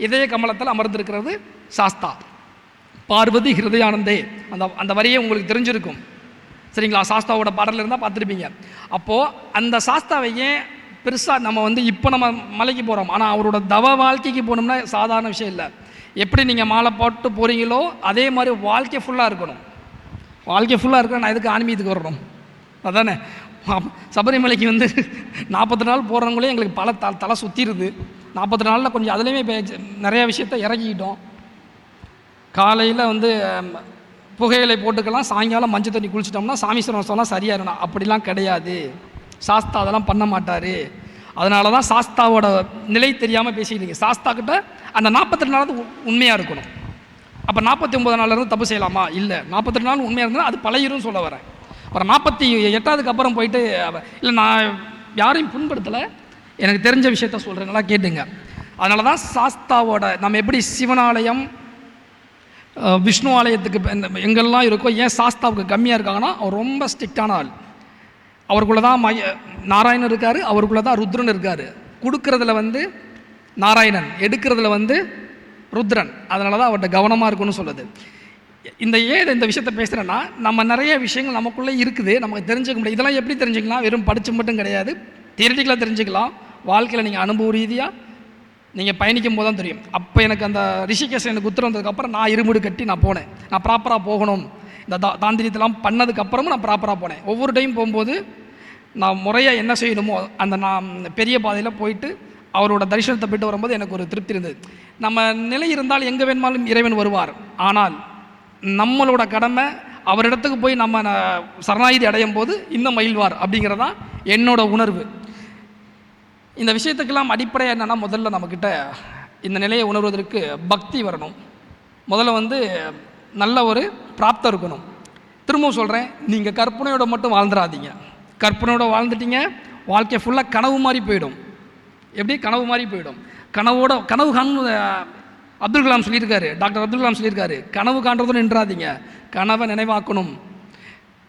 A: இதய கமலத்தில் அமர்ந்திருக்கிறது சாஸ்தா. பார்வதி ஹிருதயானந்தே, அந்த வரியே உங்களுக்கு தெரிஞ்சிருக்கும் சரிங்களா? சாஸ்தாவோட பாடலில் இருந்தால் பார்த்துருப்பீங்க. அப்போது அந்த சாஸ்தாவை ஏன் பெருசாக நம்ம இப்போ நம்ம மலைக்கு போகிறோம், ஆனால் அவரோட தவ வாழ்க்கைக்கு போகணும்னா சாதாரண விஷயம் இல்லை. எப்படி நீங்கள் மாலை போட்டு போகிறீங்களோ அதே மாதிரி வாழ்க்கை ஃபுல்லாக இருக்கணும். வாழ்க்கை ஃபுல்லாக இருக்கணும். நான் எதுக்கு ஆன்மீகத்துக்கு வரணும்? அதானே, சபரிமலைக்கு 40 நாள் போகிறவங்களே எங்களுக்கு பல தலை சுற்றிடுது. 40 நாளில் கொஞ்சம் அதுலேயுமே நிறையா விஷயத்த இறக்கிக்கிட்டோம். காலையில் புகையிலை போட்டுக்கலாம், சாயங்காலம் மஞ்சள் தண்ணி குளிச்சிட்டோம்னா சாமி சொன்னால் சரியாக இருக்கணும். அப்படிலாம் கிடையாது. சாஸ்தா அதெல்லாம் பண்ண மாட்டார். அதனால தான் சாஸ்தாவோட நிலை தெரியாமல் பேசிக்கிட்டீங்க. சாஸ்தா கிட்ட அந்த 42 நாள் உண்மையாக இருக்கணும். அப்போ 49 நாள்லேருந்து தப்பு செய்யலாமா? இல்லை, 42 நாள் உண்மையாக இருந்தால் அது பழையிருன்னு சொல்ல வரேன். அப்புறம் 48க்கு அப்புறம் போயிட்டு இல்லை நான் யாரையும் புண்படுத்தலை, எனக்கு தெரிஞ்ச விஷயத்த சொல்கிறேன், நல்லா கேட்டுங்க. அதனால தான் சாஸ்தாவோட நம்ம எப்படி சிவனாலயம் விஷ்ணு ஆலயத்துக்கு எங்கெல்லாம் இருக்கோ ஏன் சாஸ்தாவுக்கு கம்மியாக இருக்காங்கன்னா அவர் ரொம்ப ஸ்ட்ரிக்டான ஆள். அவருக்குள்ளே தான் நாராயணன் இருக்கார், அவருக்குள்ளே தான் ருத்ரன் இருக்கார். கொடுக்கறதுல நாராயணன், எடுக்கிறதுல ருத்ரன். அதனால தான் அவர்கிட்ட கவனமாக இருக்குன்னு சொல்லுது. இந்த விஷயத்த பேசுகிறேன்னா நம்ம நிறைய விஷயங்கள் நமக்குள்ளே இருக்குது, நமக்கு தெரிஞ்சுக்க முடியாது. இதெல்லாம் எப்படி தெரிஞ்சுக்கலாம்? வெறும் படித்து மட்டும் கிடையாது, தியரிட்டிக்கலாக தெரிஞ்சுக்கலாம். வாழ்க்கையில் நீங்கள் அனுபவ ரீதியாக நீங்கள் பயணிக்கும் போது தான் தெரியும். அப்போ எனக்கு அந்த ரிஷிகேஷ் எனக்கு உத்தரவு வந்ததுக்கப்புறம் நான் இருமுடு கட்டி நான் போனேன். நான் ப்ராப்பராக போகணும், இந்த தாந்திரியத்தெல்லாம் பண்ணதுக்கப்புறமும் நான் ப்ராப்பராக போனேன். ஒவ்வொரு டைம் போகும்போது நான் முறையாக என்ன செய்யணுமோ நான் பெரிய பாதையில் போயிட்டு அவரோட தரிசனத்தை போய்ட்டு வரும்போது எனக்கு ஒரு திருப்தி இருந்தது. நம்ம நிலை இருந்தால் எங்கே வேணுமாலும் இறைவன் வருவார். ஆனால் நம்மளோட கடமை அவரிடத்துக்கு போய் நம்ம சரணாகதி அடையும் போது இன்னும் மகிழ்வார் அப்படிங்கிறதான் என்னோட உணர்வு. இந்த விஷயத்துக்கெல்லாம் அடிப்படை என்னென்னா, முதல்ல நம்மக்கிட்ட இந்த நிலையை உணர்வதற்கு பக்தி வரணும். முதல்ல நல்ல ஒரு பிராப்தம் இருக்கணும். திரும்பவும் சொல்கிறேன், நீங்கள் கற்பனையோட மட்டும் வாழ்ந்துடாதீங்க. கற்பனையோட வாழ்ந்துட்டீங்க, வாழ்க்கை ஃபுல்லாக கனவு மாதிரி போயிடும். எப்படி கனவு மாதிரி போயிடும்? கனவு காணும் அப்துல் கலாம் சொல்லியிருக்காரு, டாக்டர் அப்துல் கலாம் சொல்லியிருக்காரு, கனவு காண்றதுன்னு நின்றாதீங்க, கனவை நினைவாக்கணும்.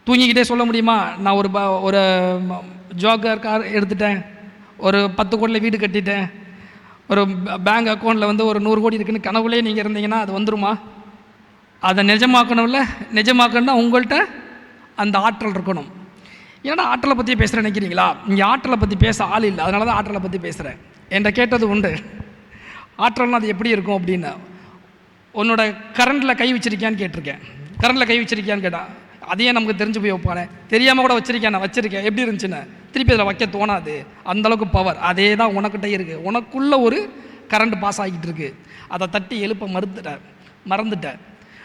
A: தூங்கிக்கிட்டே சொல்ல முடியுமா, நான் ஒரு ஜோக்கர் கார் எடுத்துட்டேன், ஒரு 10 கோடியில் வீடு கட்டிட்டேன், ஒரு பேங்க் அக்கௌண்ட்டில் ஒரு 100 கோடி இருக்குன்னு கனவுலேயே நீங்கள் இருந்தீங்கன்னா அது வந்துருமா? அதை நிஜமாக்கணும்ல. நிஜமாக்கணும்னா உங்கள்கிட்ட அந்த ஆற்றல் இருக்கணும். ஏன்னா ஆற்றலை பற்றி பேசுகிறேன் நினைக்கிறீங்களா? இங்கே ஆற்றலை பற்றி பேச ஆள் இல்லை, அதனால தான் ஆற்றலை பற்றி பேசுகிறேன். என்கிட்ட கேட்டது உண்டு, ஆற்றல்னா அது எப்படி இருக்கும் அப்படின்னு. உன்னோட கரண்டில் கை வச்சிருக்கியான்னு கேட்டிருக்கேன். கரண்டில் கை வச்சிருக்கியான்னு கேட்டால் அதையே நமக்கு தெரிஞ்சு போய் வைப்பானே, தெரியாமல் கூட வச்சிருக்கேன், நான் வச்சுருக்கேன், எப்படி இருந்துச்சுன்னு திருப்பி அதில் வைக்க தோணாது. அந்தளவுக்கு பவர் அதே தான் உனக்கிட்ட இருக்குது. உனக்குள்ளே ஒரு கரண்ட் பாஸ் ஆகிட்டு இருக்குது, அதை தட்டி எழுப்ப மறந்துட்டேன்.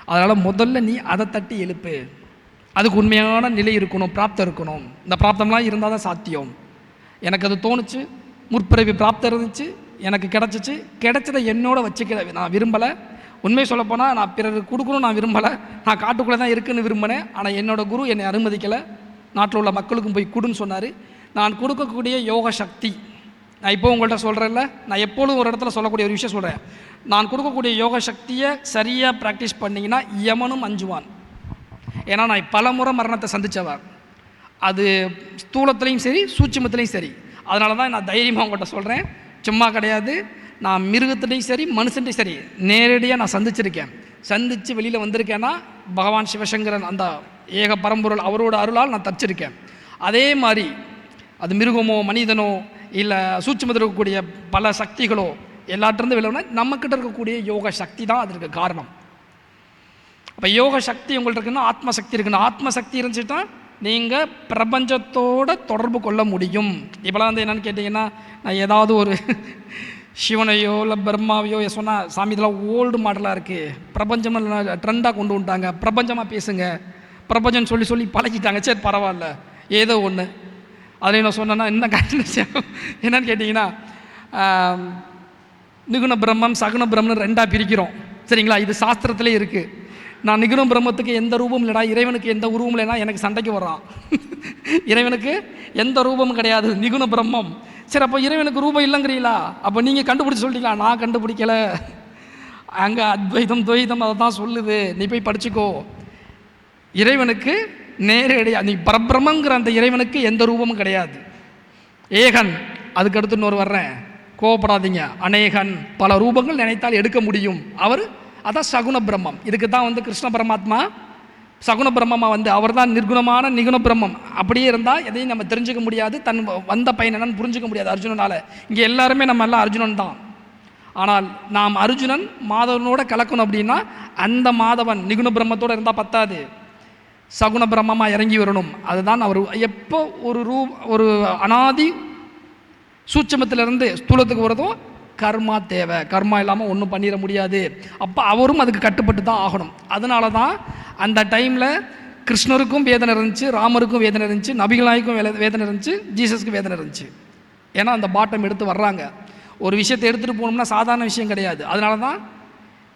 A: அதனால் முதல்ல நீ அதை தட்டி எழுப்பு. அதுக்கு உண்மையான நிலை இருக்கணும், பிராப்தம் இருக்கணும். இந்த பிராப்தம்லாம் இருந்தால் தான் சாத்தியம். எனக்கு அது தோணுச்சு, முற்பிறவி பிராப்தம் இருந்துச்சு, எனக்கு கிடச்சிச்சு. கிடைச்சதை என்னோட வச்சுக்க நான் விரும்பலை. உண்மை சொல்லப்போனால் நான் பிறருக்கு கொடுக்கணும் நான் விரும்பலை, நான் காட்டுக்குள்ளே தான் இருக்குன்னு விரும்பினேன். ஆனால் என்னோடய குரு என்னை அனுமதிக்கலை. நாட்டில் உள்ள மக்களுக்கும் போய் கொடுன்னு சொன்னார். நான் கொடுக்கக்கூடிய யோக சக்தி, நான் இப்போ உங்கள்கிட்ட சொல்கிறேன்ல, நான் எப்பொழுதும் ஒரு இடத்துல சொல்லக்கூடிய ஒரு விஷயம் சொல்கிறேன். நான் கொடுக்கக்கூடிய யோக சக்தியை சரியாக ப்ராக்டிஸ் பண்ணிங்கன்னா யமனும் அஞ்சுவான். ஏன்னா நான் பல முறை மரணத்தை சந்தித்தவர். அது ஸ்தூலத்துலேயும் சரி, சூட்சுமத்துலேயும் சரி. அதனால தான் நான் தைரியமாக உங்கள்கிட்ட சொல்கிறேன், சும்மா கிடையாது. நான் மிருகத்திலையும் சரி மனுஷன்டையும் சரி நேரடியாக நான் சந்தித்து வெளியில் வந்திருக்கேன்னா பகவான் சிவசங்கரன் அந்த ஏக பரம்பொருள் அவரோட அருளால் நான் தச்சிருக்கேன். அதே மாதிரி அது மிருகமோ மனிதனோ இல்லை சூட்சுமத்தில் இருக்கக்கூடிய பல சக்திகளோ எல்லாத்திலிருந்து வெளியே நம்மக்கிட்ட இருக்கக்கூடிய யோக சக்தி தான் அதற்கு காரணம். அப்போ யோக சக்தி உங்கள்கிட்ட இருக்குன்னா ஆத்ம சக்தி இருக்குன்னா, ஆத்ம சக்தி இருந்துச்சுன்னா நீங்கள் பிரபஞ்சத்தோடு தொடர்பு கொள்ள முடியும். இப்போலாம் வந்து என்னென்னு கேட்டிங்கன்னா, நான் ஏதாவது ஒரு சிவனையோ இல்லை பிரம்மாவையோ சொன்னால், சாமி இதெல்லாம் ஓல்டு மாடலாக இருக்குது, பிரபஞ்சம் ட்ரெண்டாக கொண்டு வந்துட்டாங்க, பிரபஞ்சமாக பேசுங்க, பிரபஞ்சம் சொல்லி சொல்லி பழகிட்டாங்க, சரி பரவாயில்ல ஏதோ ஒன்று. அதில் நான் சொன்னேன்னா என்ன விஷயம் என்னன்னு கேட்டிங்கன்னா, நிகுண பிரம்மம் சகுண பிரம்மன் ரெண்டாக பிரிக்கிறோம் சரிங்களா. இது சாஸ்திரத்திலே இருக்குது. நான் நிகுண பிரம்மத்துக்கு எந்த ரூபம் இல்லைடா, இறைவனுக்கு எந்த உருவம் இல்லைன்னா எனக்கு சண்டைக்கு வர்றான். இறைவனுக்கு எந்த ரூபமும் கிடையாது, நிகுண பிரம்மம். சரி அப்போ இறைவனுக்கு ரூபம் இல்லைங்கிறீங்களா, அப்போ நீங்கள் கண்டுபிடிச்சி சொல்லிட்டீங்களா? நான் கண்டுபிடிக்கலை, அங்கே அத்வைதம் துவைதம் அதை தான் சொல்லுது, நீ போய் படிச்சுக்கோ. இறைவனுக்கு நேரடியாக நீ பரபிரமங்கிற அந்த இறைவனுக்கு எந்த ரூபமும் கிடையாது. ஏகன், அதுக்கடுத்து இன்னொரு வர்றேன், கோவப்படாதீங்க. அநேகன், பல ரூபங்கள் நினைத்தால் எடுக்க முடியும். அவர் அதான் சகுண பிரம்மம். இதுக்கு தான் வந்து கிருஷ்ண பரமாத்மா சகுண பிரம்மமாக வந்து அவர் தான் நிர்குணமான நிகுண பிரம்மம். அப்படியே இருந்தால் எதையும் நம்ம தெரிஞ்சுக்க முடியாது, தன் வந்த பயன் என்னன்னு புரிஞ்சுக்க முடியாது அர்ஜுனனால். இங்கே எல்லாருமே நம்ம எல்லாம் அர்ஜுனன் தான். ஆனால் நாம் அர்ஜுனன் மாதவனோட கலக்கணும் அப்படின்னா அந்த மாதவன் நிகுண பிரம்மத்தோடு இருந்தால் பத்தாது, சகுண பிரம்மமாக இறங்கி வரணும். அதுதான் அவர் எப்போ ஒரு அனாதி சூட்சமத்திலிருந்து ஸ்தூலத்துக்கு வரதோ கர்மா தேவை. கர்மா இல்லாமல் ஒன்றும் பண்ணிட முடியாது. அப்போ அவரும் அதுக்கு கட்டுப்பட்டு தான் ஆகணும். அதனால தான் அந்த டைமில் கிருஷ்ணருக்கும் வேதனை இருந்துச்சு, ராமருக்கும் வேதனை இருந்துச்சு, நபிகளாய்க்கும் வேதனை இருந்துச்சு, ஜீசஸ்க்கு வேதனை இருந்துச்சு. ஏன்னா அந்த பாட்டம் எடுத்து வர்றாங்க. ஒரு விஷயத்தை எடுத்துகிட்டு போகணும்னா சாதாரண விஷயம் கிடையாது. அதனால தான்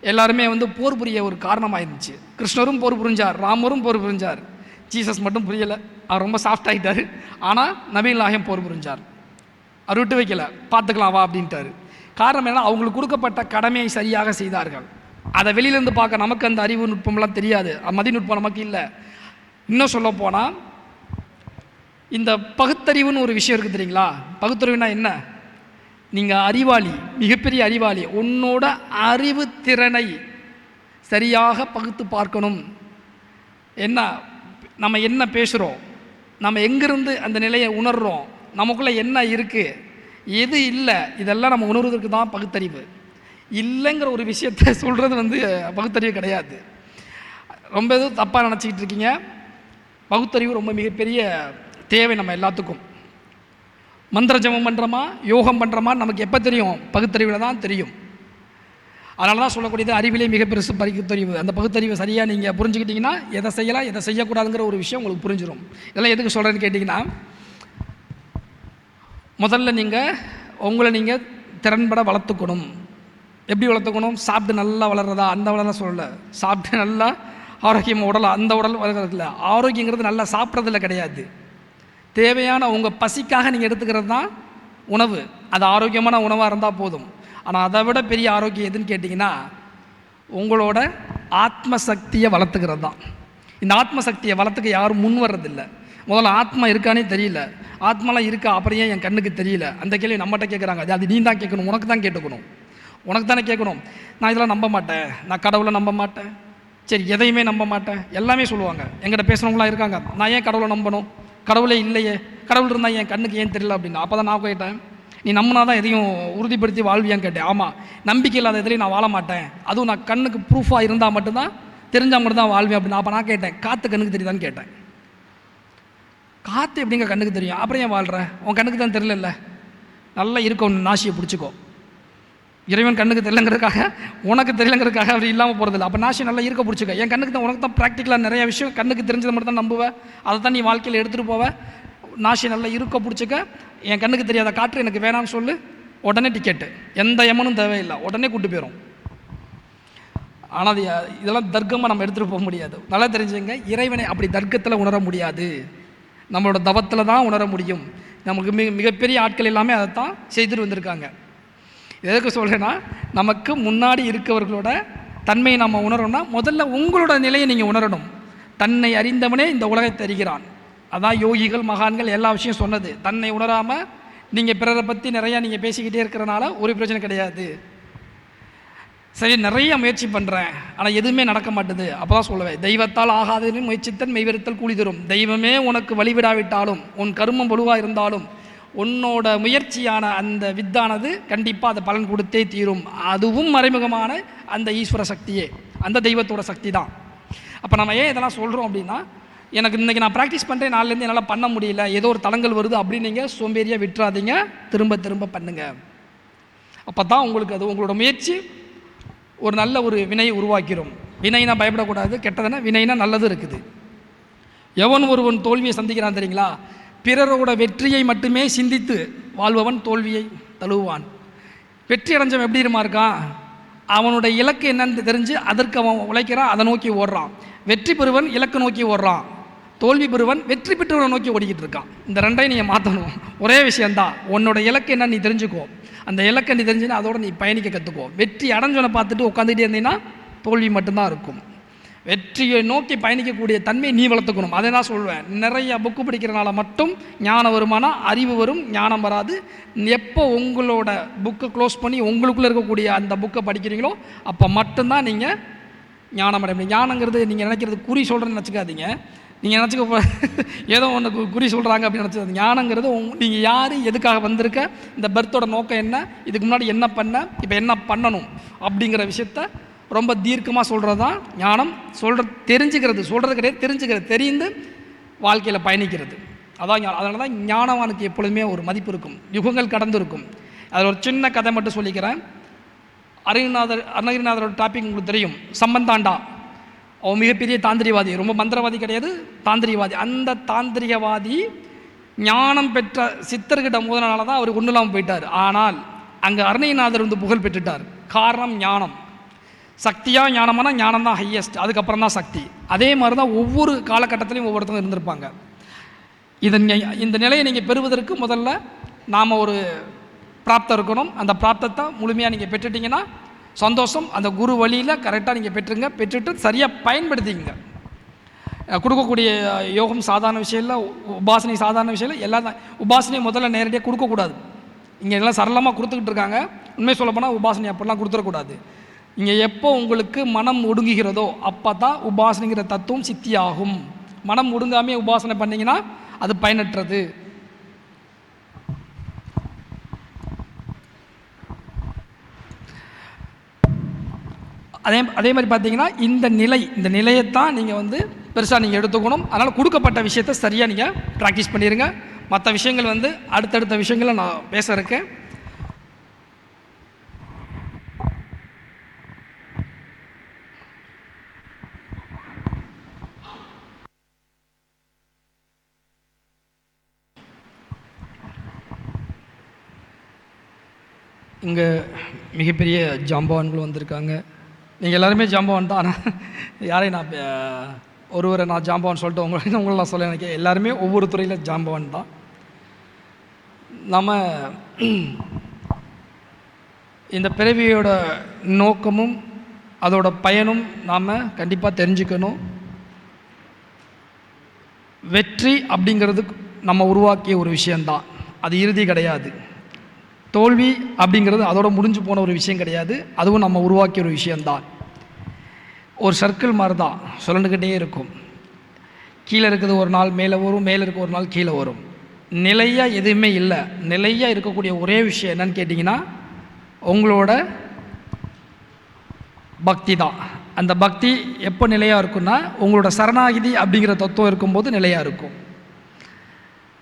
A: எல்லாருமே வந்து போர் புரிய ஒரு காரணமாக இருந்துச்சு. கிருஷ்ணரும் போர் புரிஞ்சார், ராமரும் போர் புரிஞ்சார், ஜீசஸ் மட்டும் புரியலை, அவர் ரொம்ப சாஃப்ட் ஆகிட்டார். ஆனால் நபிகள் நாயகம் போர் புரிஞ்சார், அவர் விட்டு வைக்கல, பார்த்துக்கலாம் வா அப்படின்ட்டார். காரணம் என்ன, அவங்களுக்கு கொடுக்கப்பட்ட கடமையை சரியாக செய்தார்கள். அதை வெளியிலேருந்து பார்க்க நமக்கு அந்த அறிவு நுட்பம்லாம் தெரியாது, மதிநுட்பம் நமக்கு இல்லை. இன்னும் சொல்ல போனால் இந்த பகுத்தறிவுன்னு ஒரு விஷயம் இருக்குது தெரியுங்களா. பகுத்தறிவுனா என்ன, நீங்கள் அறிவாளி, மிகப்பெரிய அறிவாளி, உன்னோட அறிவு திறனை சரியாக பகுத்து பார்க்கணும். என்ன நம்ம என்ன பேசுகிறோம், நம்ம எங்கேருந்து அந்த நிலையை உணர்கிறோம், நமக்குள்ளே என்ன இருக்குது எது இல்லை, இதெல்லாம் நம்ம உணர்வதற்கு தான் பகுத்தறிவு. இல்லைங்கிற ஒரு விஷயத்தை சொல்கிறது வந்து பகுத்தறிவு கிடையாது. ரொம்ப எதுவும் தப்பாக நினச்சிக்கிட்டு இருக்கீங்க. பகுத்தறிவு ரொம்ப மிகப்பெரிய தேவை நம்ம எல்லாத்துக்கும். மந்திர ஜபம் பண்ணுறோமா யோகம் பண்ணுறோமா நமக்கு எப்போ தெரியும், பகுத்தறிவில் தான் தெரியும். அதனால தான் சொல்லக்கூடியது அறிவிலே மிக பெருசு பகுத்தறிவு. அந்த பகுத்தறிவை சரியாக நீங்கள் புரிஞ்சுக்கிட்டிங்கன்னா எதை செய்யலாம் எதை செய்யக்கூடாதுங்கிற ஒரு விஷயம் உங்களுக்கு புரிஞ்சிடும். இதெல்லாம் எதுக்கு சொல்கிறேன்னு கேட்டிங்கன்னா, முதல்ல நீங்கள் உங்களை நீங்கள் திறன்பட வளர்த்துக்கணும். எப்படி வளர்த்துக்கணும், சாப்பிட்டு நல்லா வளர்றதா அந்த வளர சொல்லலை, சாப்பிட்டு நல்லா ஆரோக்கியமாக உடலை அந்த உடல் வளர்க்குறதில்ல. ஆரோக்கியங்கிறது நல்லா சாப்பிட்றதில்ல கிடையாது, தேவையான உங்கள் பசிக்காக நீங்கள் எடுத்துக்கிறது தான் உணவு. அது ஆரோக்கியமான உணவாக இருந்தால் போதும். ஆனால் அதை விட பெரிய ஆரோக்கியம் எதுன்னு கேட்டிங்கன்னா உங்களோட ஆத்மசக்தியை வளர்த்துக்கிறது தான். இந்த ஆத்மசக்தியை வளர்த்துக்க யாரும் முன் வர்றதில்லை. முதல்ல ஆத்மா இருக்கானே தெரியல, ஆத்மாலாம் இருக்கா அப்புறம் ஏன் என் கண்ணுக்கு தெரியல, அந்த கேள்வி நம்மகிட்ட கேட்குறாங்க. அது நீ தான் கேட்கணும், உனக்கு தான் கேட்டுக்கணும், உனக்கு தானே கேட்கணும். நான் இதெல்லாம் நம்ப மாட்டேன், நான் கடவுளை நம்ப மாட்டேன், சரி எதையுமே நம்ப மாட்டேன் எல்லாமே சொல்லுவாங்க. எங்கிட்ட பேசுகிறவங்களாம் இருக்காங்க, நான் ஏன் கடவுளை நம்பணும், கடவுளே இல்லையே, கடவுள் இருந்தால் என் கண்ணுக்கு ஏன் தெரியல அப்படின்னு. அப்போ தான் நான் கேட்டேன், நீ நம்பினா தான் எதையும் உறுதிப்படுத்தி வாழ்வியான்னு கேட்டேன். ஆமாம், நம்பிக்கை இல்லாத எதுலையும் நான் வாழ மாட்டேன், அதுவும் நான் கண்ணுக்கு ப்ரூஃபாக இருந்தால் மட்டும்தான், தெரிஞ்சால் மட்டும்தான் வாழ்வேன் அப்படின்னு. அப்போ நான் கேட்டேன், காற்று கண்ணுக்கு தெரியுதான்னு கேட்டேன். காற்று எப்படிங்க கண்ணுக்கு தெரியும், அப்புறம் ஏன் வாழ்கிற, உன் கண்ணுக்கு தான் தெரியல, நல்லா இருக்கும் நாசியை பிடிச்சிக்கோ. இறைவன் கண்ணுக்கு தெரியலங்கிறதுக்காக உனக்கு தெரியலங்கிறதுக்காக அப்படி இல்லாமல் போகிறதில்ல. அப்போ நாசி நல்லா இருக்க பிடிச்சிக்க, என் கண்ணுக்கு தான், உனக்கு தான் ப்ராக்டிக்கலாக நிறைய விஷயம் கண்ணுக்கு தெரிஞ்சதை மட்டும் தான் நம்புவேன், அதை தான் நீ வாழ்க்கையில் எடுத்துகிட்டு போவேன். நாசி நல்லா இருக்க பிடிச்சிக்க, என் கண்ணுக்கு தெரியாத காற்று எனக்கு வேணாம்னு சொல்லு, உடனே டிக்கெட்டு, எந்த எமனும் தேவையில்லை, உடனே கூட்டு போயிடும். ஆனால் அது இதெல்லாம் தர்க்கமாக நம்ம எடுத்துகிட்டு போக முடியாது. நல்லா தெரிஞ்சுங்க, இறைவனை அப்படி தர்க்கத்தில் உணர முடியாது, நம்மளோட தவத்தில் தான் உணர முடியும். நமக்கு மிகப்பெரிய ஆட்கள் எல்லாமே அதை தான் செய்துட்டு வந்திருக்காங்க. எதுக்கு சொல்கிறேன்னா, நமக்கு முன்னாடி இருக்கவர்களோட தன்மையை நம்ம உணரணும்னா முதல்ல உங்களோட நிலையை நீங்கள் உணரணும். தன்னை அறிந்தவனே இந்த உலகத்தை அறிகிறான். அதான் யோகிகள் மகான்கள் எல்லா விஷயம் சொன்னது. தன்னை உணராமல் நீங்கள் பிறரை பற்றி நிறையா நீங்கள் பேசிக்கிட்டே இருக்கிறனால ஒரு பிரச்சனை கிடையாது. சரி, நிறைய முயற்சி பண்ணுறேன் ஆனால் எதுவுமே நடக்க மாட்டுது, அப்போ தான் சொல்லுவேன், தெய்வத்தால் ஆகாதன்னு முயற்சித்தன் மெய்வெறுத்தல் கூலி தரும். தெய்வமே உனக்கு வழிவிடாவிட்டாலும், உன் கருமம் வலுவாக இருந்தாலும், உன்னோட முயற்சியான அந்த வித்தானது கண்டிப்பாக அதை பலன் கொடுத்தே தீரும். அதுவும் மறைமுகமான அந்த ஈஸ்வர சக்தியே, அந்த தெய்வத்தோட சக்தி தான். அப்போ நம்ம ஏன் இதெல்லாம் சொல்கிறோம் அப்படின்னா, எனக்கு இன்றைக்கி நான் ப்ராக்டிஸ் பண்ணுறேன், நாளிலேருந்து என்னால் பண்ண முடியல, ஏதோ ஒரு தளங்கள் வருது அப்படின்னு நீங்கள் சோம்பேறியாக விட்டுறாதீங்க, திரும்ப திரும்ப பண்ணுங்கள். அப்போ தான் உங்களுக்கு அது உங்களோட முயற்சி ஒரு நல்ல ஒரு வினையை உருவாக்கிறோம். வினைனா பயப்படக்கூடாது, கெட்டதுன்னா வினைனா நல்லது இருக்குது. எவன் ஒருவன் தோல்வியை சந்திக்கிறான் தெரியுங்களா? பிறரோட வெற்றியை மட்டுமே சிந்தித்து வாழ்பவன் தோல்வியை தழுவுவான். வெற்றி அடைஞ்சவன் எப்படி இருக்கான்? அவனுடைய இலக்கு என்னன்னு தெரிஞ்சு அதற்கு அவன் உழைக்கிறான், அதை நோக்கி ஓடுறான். வெற்றி பெறுவன் இலக்கு நோக்கி ஓடுறான், தோல்வி பெறுவன் வெற்றி பெற்றவனை நோக்கி ஓடிக்கிட்டு இருக்கான். இந்த ரெண்டையும் நீங்கள் மாற்றணும். ஒரே விஷயந்தான், உன்னோட இலக்கு என்ன நீ தெரிஞ்சுக்கோ, அந்த இலக்கை நீ தெரிஞ்சுன்னா அதோட நீ பயணிக்க கற்றுக்கோ. வெற்றி அடைஞ்சவனை பார்த்துட்டு உட்காந்துக்கிட்டே இருந்தீங்கன்னா தோல்வி மட்டும்தான் இருக்கும். வெற்றியை நோக்கி பயணிக்கக்கூடிய தன்மையை நீ வளர்த்துக்கணும். அதை தான் சொல்வேன், நிறைய புக்கு படிக்கிறனால மட்டும் ஞானம் வருமானா அறிவு வரும், ஞானம் வராது. எப்போ உங்களோட புக்கை க்ளோஸ் பண்ணி உங்களுக்குள்ளே இருக்கக்கூடிய அந்த புக்கை படிக்கிறீங்களோ அப்போ மட்டும்தான் நீங்கள் ஞானம் அடைய முடியும். ஞானங்கிறது நீங்கள் நினைக்கிறது குறி சொல்கிறேன்னு நினச்சிக்காதீங்க. நீங்கள் நினச்சிக்க ஏதோ ஒன்று குறி சொல்கிறாங்க அப்படின்னு நினச்சது. ஞானங்கிறது நீங்கள் யார், எதுக்காக வந்திருக்க, இந்த பர்த்தோட நோக்கம் என்ன, இதுக்கு முன்னாடி என்ன பண்ண, இப்போ என்ன பண்ணணும் அப்படிங்கிற விஷயத்த ரொம்ப தீர்க்கமாக சொல்கிறது தான் ஞானம். தெரிஞ்சுக்கிறது, சொல்கிறது கிடையாது, தெரிஞ்சுக்கிறது, தெரிந்து வாழ்க்கையில் பயணிக்கிறது, அதான் ஞானம். அதனால தான் ஞானவானுக்கு எப்பொழுதுமே ஒரு மதிப்பு இருக்கும், யுகங்கள் கடந்து இருக்கும். அதில் ஒரு சின்ன கதை மட்டும் சொல்லிக்கிறேன். அருணகிரிநாதரோட டாபிக் உங்களுக்கு தெரியும், சம்பந்தாண்டா. அவன் மிகப்பெரிய தாந்திரிகவாதி, ரொம்ப மந்திரவாதி கிடையாது, தாந்திரிகவாதி. அந்த தாந்திரிகவாதி ஞானம் பெற்ற சித்தர்கிட்ட முதனால தான் அவர் ஒன்றும் இல்லாமல் போயிட்டார். ஆனால் அங்கே அருணகிரிநாதர் புகழ் பெற்றுட்டார். காரணம் ஞானம். சக்தியாக ஞானமான ஞானம் தான் ஹையஸ்ட், அதுக்கப்புறம் தான் சக்தி. அதே மாதிரி தான் ஒவ்வொரு காலகட்டத்திலையும் ஒவ்வொருத்தவங்க இருந்திருப்பாங்க. இந்த நிலையை நீங்கள் பெறுவதற்கு முதல்ல நாம் ஒரு பிராப்தம் இருக்கணும். அந்த பிராப்தத்தை முழுமையாக நீங்கள் பெற்றுட்டிங்கன்னா சந்தோஷம். அந்த குரு வழியில் கரெக்டாக நீங்கள் பெற்றுட்டு சரியாக பயன்படுத்திங்க. கொடுக்கக்கூடிய யோகம் சாதாரண விஷயம் இல்லை, உபாசனை சாதாரண விஷயம் இல்லை. எல்லாம் உபாசனையை முதல்ல நேரடியாக கொடுக்கக்கூடாது. இங்கே எல்லாம் சரளமாக கொடுத்துக்கிட்டு இருக்காங்க. உண்மை சொல்லப்போனால் உபாசனை அப்படிலாம் கொடுத்துடக்கூடாது. இங்கே எப்போ உங்களுக்கு மனம் ஒடுங்குகிறதோ அப்போ தான் உபாசனைங்கிற தத்துவம் சித்தி ஆகும். மனம் ஒடுங்காமே உபாசனை பண்ணிங்கன்னா அது பயனற்றது. அதே மாதிரி பார்த்தீங்கன்னா இந்த நிலையைத்தான் நீங்கள் பெருசாக நீங்கள் எடுத்துக்கணும். அதனால் கொடுக்கப்பட்ட விஷயத்தை சரியாக நீங்கள் ப்ராக்டிஸ் பண்ணிடுங்க. மற்ற விஷயங்கள் அடுத்தடுத்த விஷயங்களை நான் பேச இருக்கேன். இங்கே மிகப்பெரிய ஜாம்பவான்கள் வந்திருக்காங்க. நீங்கள் எல்லாருமே ஜாம்பவான் தான். ஆனால் யாரையும் நான் ஒருவரை நான் ஜாம்பவான் சொல்லிட்டு உங்களெலாம் சொல்ல நினைக்கிறேன். எல்லாருமே ஒவ்வொரு துறையில் ஜாம்பவான் தான். நம்ம இந்த பிறவியோட நோக்கமும் அதோட பயனும் நாம் கண்டிப்பாக தெரிஞ்சுக்கணும். வெற்றி அப்படிங்கிறது நம்ம உருவாக்கிய ஒரு விஷயந்தான், அது இறுதி கிடையாது. தோல்வி அப்படிங்கிறது அதோட முடிஞ்சு போன ஒரு விஷயம் கிடையாது, அதுவும் நம்ம உருவாக்கிய ஒரு விஷயந்தான். ஒரு சர்க்கிள் மாதிரி தான் சொல்லிக்கிட்டே இருக்கும். கீழே இருக்கிறது ஒரு நாள் மேலே வரும், மேலே இருக்க ஒரு நாள் கீழே வரும். நிலையாக எதுவுமே இல்லை. நிலையாக இருக்கக்கூடிய ஒரே விஷயம் என்னன்னு கேட்டிங்கன்னா உங்களோட பக்தி தான். அந்த பக்தி எப்போ நிலையாக இருக்குன்னா உங்களோட சரணாகிதி அப்படிங்கிற தத்துவம் இருக்கும்போது நிலையாக இருக்கும்.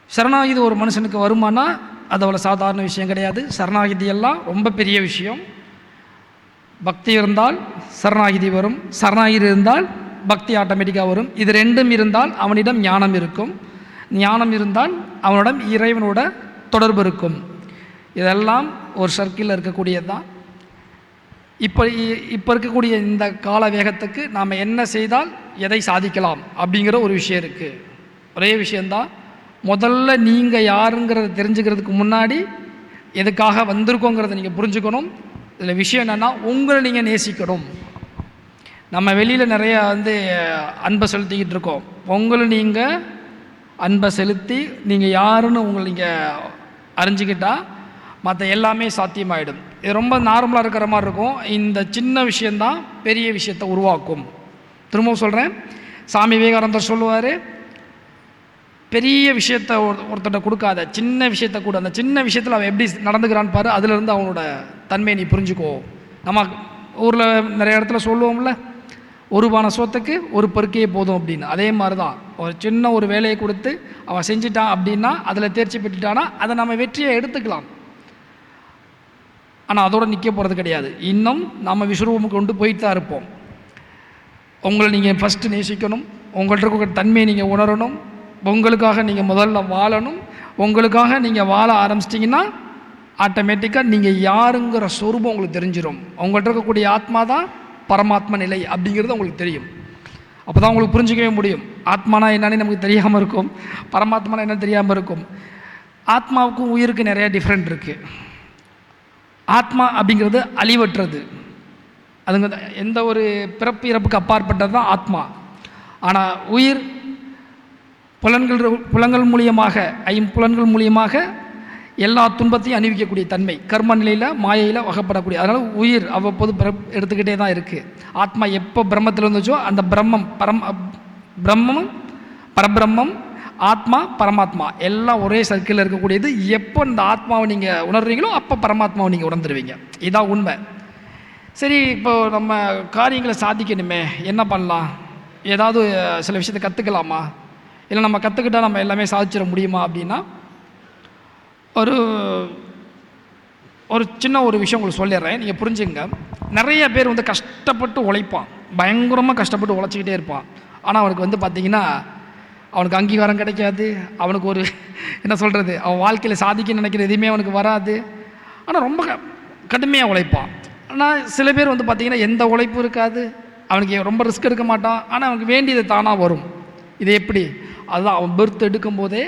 A: சரணாகிதி ஒரு மனுஷனுக்கு வருமானா அது அவ்வளோ சாதாரண விஷயம் கிடையாது. சரணாகிதி எல்லாம் ரொம்ப பெரிய விஷயம். பக்தி இருந்தால் சரணாகிதி வரும், சரணாகிதி இருந்தால் பக்தி ஆட்டோமேட்டிக்காக வரும். இது ரெண்டும் இருந்தால் அவனிடம் ஞானம் இருக்கும், ஞானம் இருந்தால் அவனிடம் இறைவனோட தொடர்பு இருக்கும். இதெல்லாம் ஒரு சர்க்கிளில் இருக்கக்கூடியது தான். இப்போ இருக்கக்கூடிய இந்த கால வேகத்துக்கு நாம் என்ன செய்தால் எதை சாதிக்கலாம் அப்படிங்கிற ஒரு விஷயம் இருக்குது. ஒரே விஷயந்தான், முதல்ல நீங்கள் யாருங்கிறத தெரிஞ்சுக்கிறதுக்கு முன்னாடி எதுக்காக வந்திருக்கோங்கிறத நீங்கள் புரிஞ்சுக்கணும். இதில் விஷயம் என்னென்னா உங்களை நீங்கள் நேசிக்கணும். நம்ம வெளியில் நிறையா அன்பை செலுத்திக்கிட்டு இருக்கோம். உங்களை நீங்கள் அன்பை செலுத்தி நீங்கள் யாருன்னு உங்களை நீங்கள் அறிஞ்சிக்கிட்டா மற்ற எல்லாமே சாத்தியமாயிடும். இது ரொம்ப நார்மலாக இருக்கிற மாதிரி இருக்கும். இந்த சின்ன விஷயந்தான் பெரிய விஷயத்தை உருவாக்கும். திரும்பவும் சொல்கிறேன், சாமி விவேகானந்தர் சொல்லுவார், பெரிய விஷயத்தை ஒருத்தட்ட கொடுக்காத, சின்ன விஷயத்தை கூட. அந்த சின்ன விஷயத்தில் அவன் எப்படி நடந்துக்கிறான்னு பாரு, அதிலிருந்து அவனோட தன்மையை நீ புரிஞ்சுக்கோ. நம்ம ஊரில் நிறைய இடத்துல சொல்லுவோம்ல, ஒரு பானை சோத்துக்கு ஒரு பருக்கையே போதும் அப்படின்னு. அதே மாதிரி தான் ஒரு சின்ன ஒரு வேலையை கொடுத்து அவன் செஞ்சிட்டான் அப்படின்னா, அதில் தேர்ச்சி பெற்றுட்டானா அதை நம்ம வெற்றியை எடுத்துக்கலாம். ஆனால் அதோடு நிற்க போகிறது கிடையாது. இன்னும் நம்ம விஸ்வரூபம் கொண்டு போயிட்டு தான் இருப்போம். உங்களை நீங்கள் ஃபஸ்ட்டு நேசிக்கணும், உங்கள்கிட்ட இருக்கிற தன்மையை நீங்கள் உணரணும், உங்களுக்காக நீங்கள் முதல்ல வாழணும். உங்களுக்காக நீங்கள் வாழ ஆரம்பிச்சிட்டிங்கன்னா ஆட்டோமேட்டிக்காக நீங்கள் யாருங்கிற சொரூபம் உங்களுக்கு தெரிஞ்சிடும். உங்கள்கிட்ட இருக்கக்கூடிய ஆத்மா தான் பரமாத்மா நிலை அப்படிங்கிறது உங்களுக்கு தெரியும். அப்போ தான் உங்களுக்கு புரிஞ்சிக்கவே முடியும். ஆத்மானா என்னன்னு நமக்கு தெரியாமல் இருக்கும், பரமாத்மானா என்னன்னு தெரியாமல் இருக்கும். ஆத்மாவுக்கும் உயிருக்கும் நிறையா டிஃப்ரெண்ட் இருக்குது. ஆத்மா அப்படிங்கிறது அழிவற்றது, அதுங்க எந்த ஒரு பிறப்பு இறப்புக்கு அப்பாற்பட்டது தான் ஆத்மா. ஆனால் உயிர் புலன்கள் மூலியமாக, ஐம்புலன்கள் மூலியமாக எல்லா துன்பத்தையும் அணிவிக்கக்கூடிய தன்மை, கர்ம நிலையில் மாயையில் வகைப்படக்கூடிய. அதனால் உயிர் அவ்வப்போது எடுத்துக்கிட்டே தான் இருக்குது. ஆத்மா எப்போ பிரம்மத்தில் இருந்துச்சோ அந்த பிரம்மம் பரபிரம்மம், ஆத்மா பரமாத்மா எல்லாம் ஒரே சர்க்கிளில் இருக்கக்கூடியது. எப்போ இந்த ஆத்மாவை நீங்கள் உணர்றீங்களோ அப்போ பரமாத்மாவை நீங்கள் உணர்ந்துருவீங்க. இதுதான் உண்மை. சரி, இப்போ நம்ம காரியங்களை சாதிக்கணுமே, என்ன பண்ணலாம்? ஏதாவது சில விஷயத்தை கற்றுக்கலாமா? இல்லை நம்ம கற்றுக்கிட்டால் நம்ம எல்லாமே சாதிச்சிட முடியுமா அப்படின்னா, ஒரு சின்ன ஒரு விஷயம் உங்களுக்கு சொல்லிடுறேன், நீங்கள் புரிஞ்சுங்க. நிறைய பேர் கஷ்டப்பட்டு உழைப்பான், பயங்கரமாக கஷ்டப்பட்டு உழைச்சிக்கிட்டே இருப்பான். ஆனால் அவனுக்கு பார்த்திங்கன்னா அவனுக்கு அங்கீகாரம் கிடைக்காது. அவனுக்கு ஒரு என்ன சொல்கிறது, அவன் வாழ்க்கையில் சாதிக்க நினைக்கிற எதுவுமே அவனுக்கு வராது. ஆனால் ரொம்ப கடுமையாக உழைப்பான். ஆனால் சில பேர் பார்த்திங்கன்னா எந்த உழைப்பும் இருக்காது, அவனுக்கு ரொம்ப ரிஸ்க் எடுக்க மாட்டான், ஆனால் அவனுக்கு வேண்டியது தானாக வரும். இது எப்படி? அதுதான் அவன் பெர்த் எடுக்கும்போதே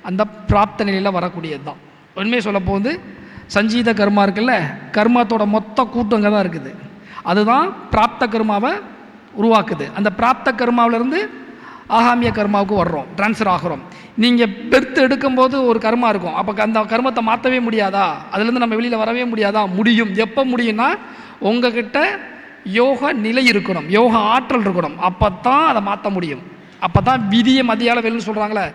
A: அந்த பிராப்த நிலையில் வரக்கூடியது தான். உண்மையை சொல்ல போகுது, சஞ்சீத கர்மா இருக்குல்ல, கர்மாத்தோட மொத்த கூட்டம் அங்கே தான் இருக்குது. அதுதான் பிராப்த கர்மாவை உருவாக்குது. அந்த பிராப்த கர்மாவிலேருந்து ஆகாமிய கர்மாவுக்கு வர்றோம், ட்ரான்ஸ்ஃபர் ஆகிறோம். நீங்கள் பெர்த் எடுக்கும்போது ஒரு கர்மா இருக்கும், அப்போ அந்த கர்மத்தை மாற்றவே முடியாதா? அதுலேருந்து நம்ம வெளியில் வரவே முடியாதா? முடியும். எப்போ முடியும்னா, உங்ககிட்ட யோக நிலை இருக்கணும், யோக ஆற்றல் இருக்கணும். அப்போ தான் அதை மாற்ற முடியும். அப்போ தான் விதியை மதியால் வெல்லுன்னு சொல்கிறாங்களே,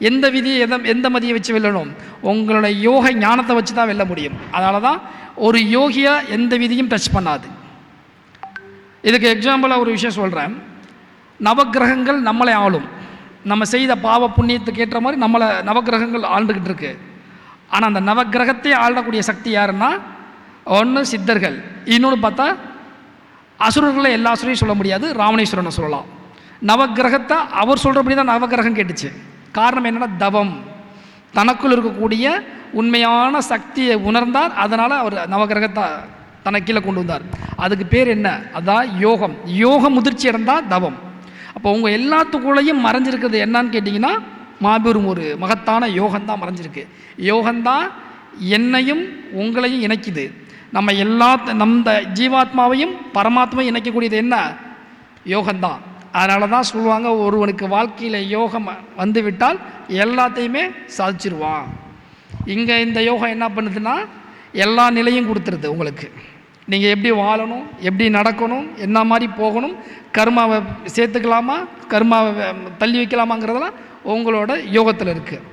A: எந்த விதியை எந்த மதியை வச்சு வெல்லணும்? உங்களோட யோக ஞானத்தை வச்சு தான் வெல்ல முடியும். அதனால தான் ஒரு யோகியாக எந்த விதியும் டச் பண்ணாது. இதுக்கு எக்ஸாம்பிளாக ஒரு விஷயம் சொல்கிறேன். நவக்கிரகங்கள் நம்மளை ஆளும். நம்ம செய்த பாவ புண்ணியத்துக்கு ஏற்ற மாதிரி நம்மளை நவக்கிரகங்கள் ஆண்டுக்கிட்டு இருக்கு. ஆனால் அந்த நவக்கிரகத்தை ஆளக்கூடிய சக்தி யாருன்னா, ஒன்று சித்தர்கள், இன்னொன்று பார்த்தா அசுரர்களை எல்லா அசுரையும் சொல்ல முடியாது, ராவணேஸ்வரனை சொல்லலாம். நவக்கிரகத்தை அவர் சொல்கிறபடி தான் நவக்கிரகம் கேட்டுச்சு. காரணம் என்னென்னா, தவம், தனக்குள் இருக்கக்கூடிய உண்மையான சக்தியை உணர்ந்தார். அதனால் அவர் நவக்கிரகத்தை தனக்கு கீழே கொண்டு வந்தார். அதுக்கு பேர் என்ன? அதான் யோகம். யோக முதிர்ச்சி அடைந்தால் தவம். அப்போ உங்கள் எல்லாத்துக்குள்ளேயும் மறைஞ்சிருக்கிறது என்னன்னு கேட்டிங்கன்னா, மாபெரும் ஒரு மகத்தான யோகந்தான் மறைஞ்சிருக்கு. யோகந்தான் என்னையும் உங்களையும் இணைக்குது. நம்ம ஜீவாத்மாவையும் பரமாத்மாவையும் இணைக்கக்கூடியது என்ன? யோகந்தான். அதனால தான் சொல்லுவாங்க, ஒருவனுக்கு வாழ்க்கையில் யோகம் வந்து விட்டால் எல்லாத்தையுமே சாதிச்சிருவான். இங்கே இந்த யோகம் என்ன பண்ணுதுன்னா, எல்லா நிலையும் கொடுத்துருது உங்களுக்கு. நீங்கள் எப்படி வாழணும், எப்படி நடக்கணும், என்ன மாதிரி போகணும், கர்மாவை சேர்த்துக்கலாமா, கர்மாவை தள்ளி வைக்கலாமாங்கிறதெல்லாம் உங்களோட யோகத்தில் இருக்குது.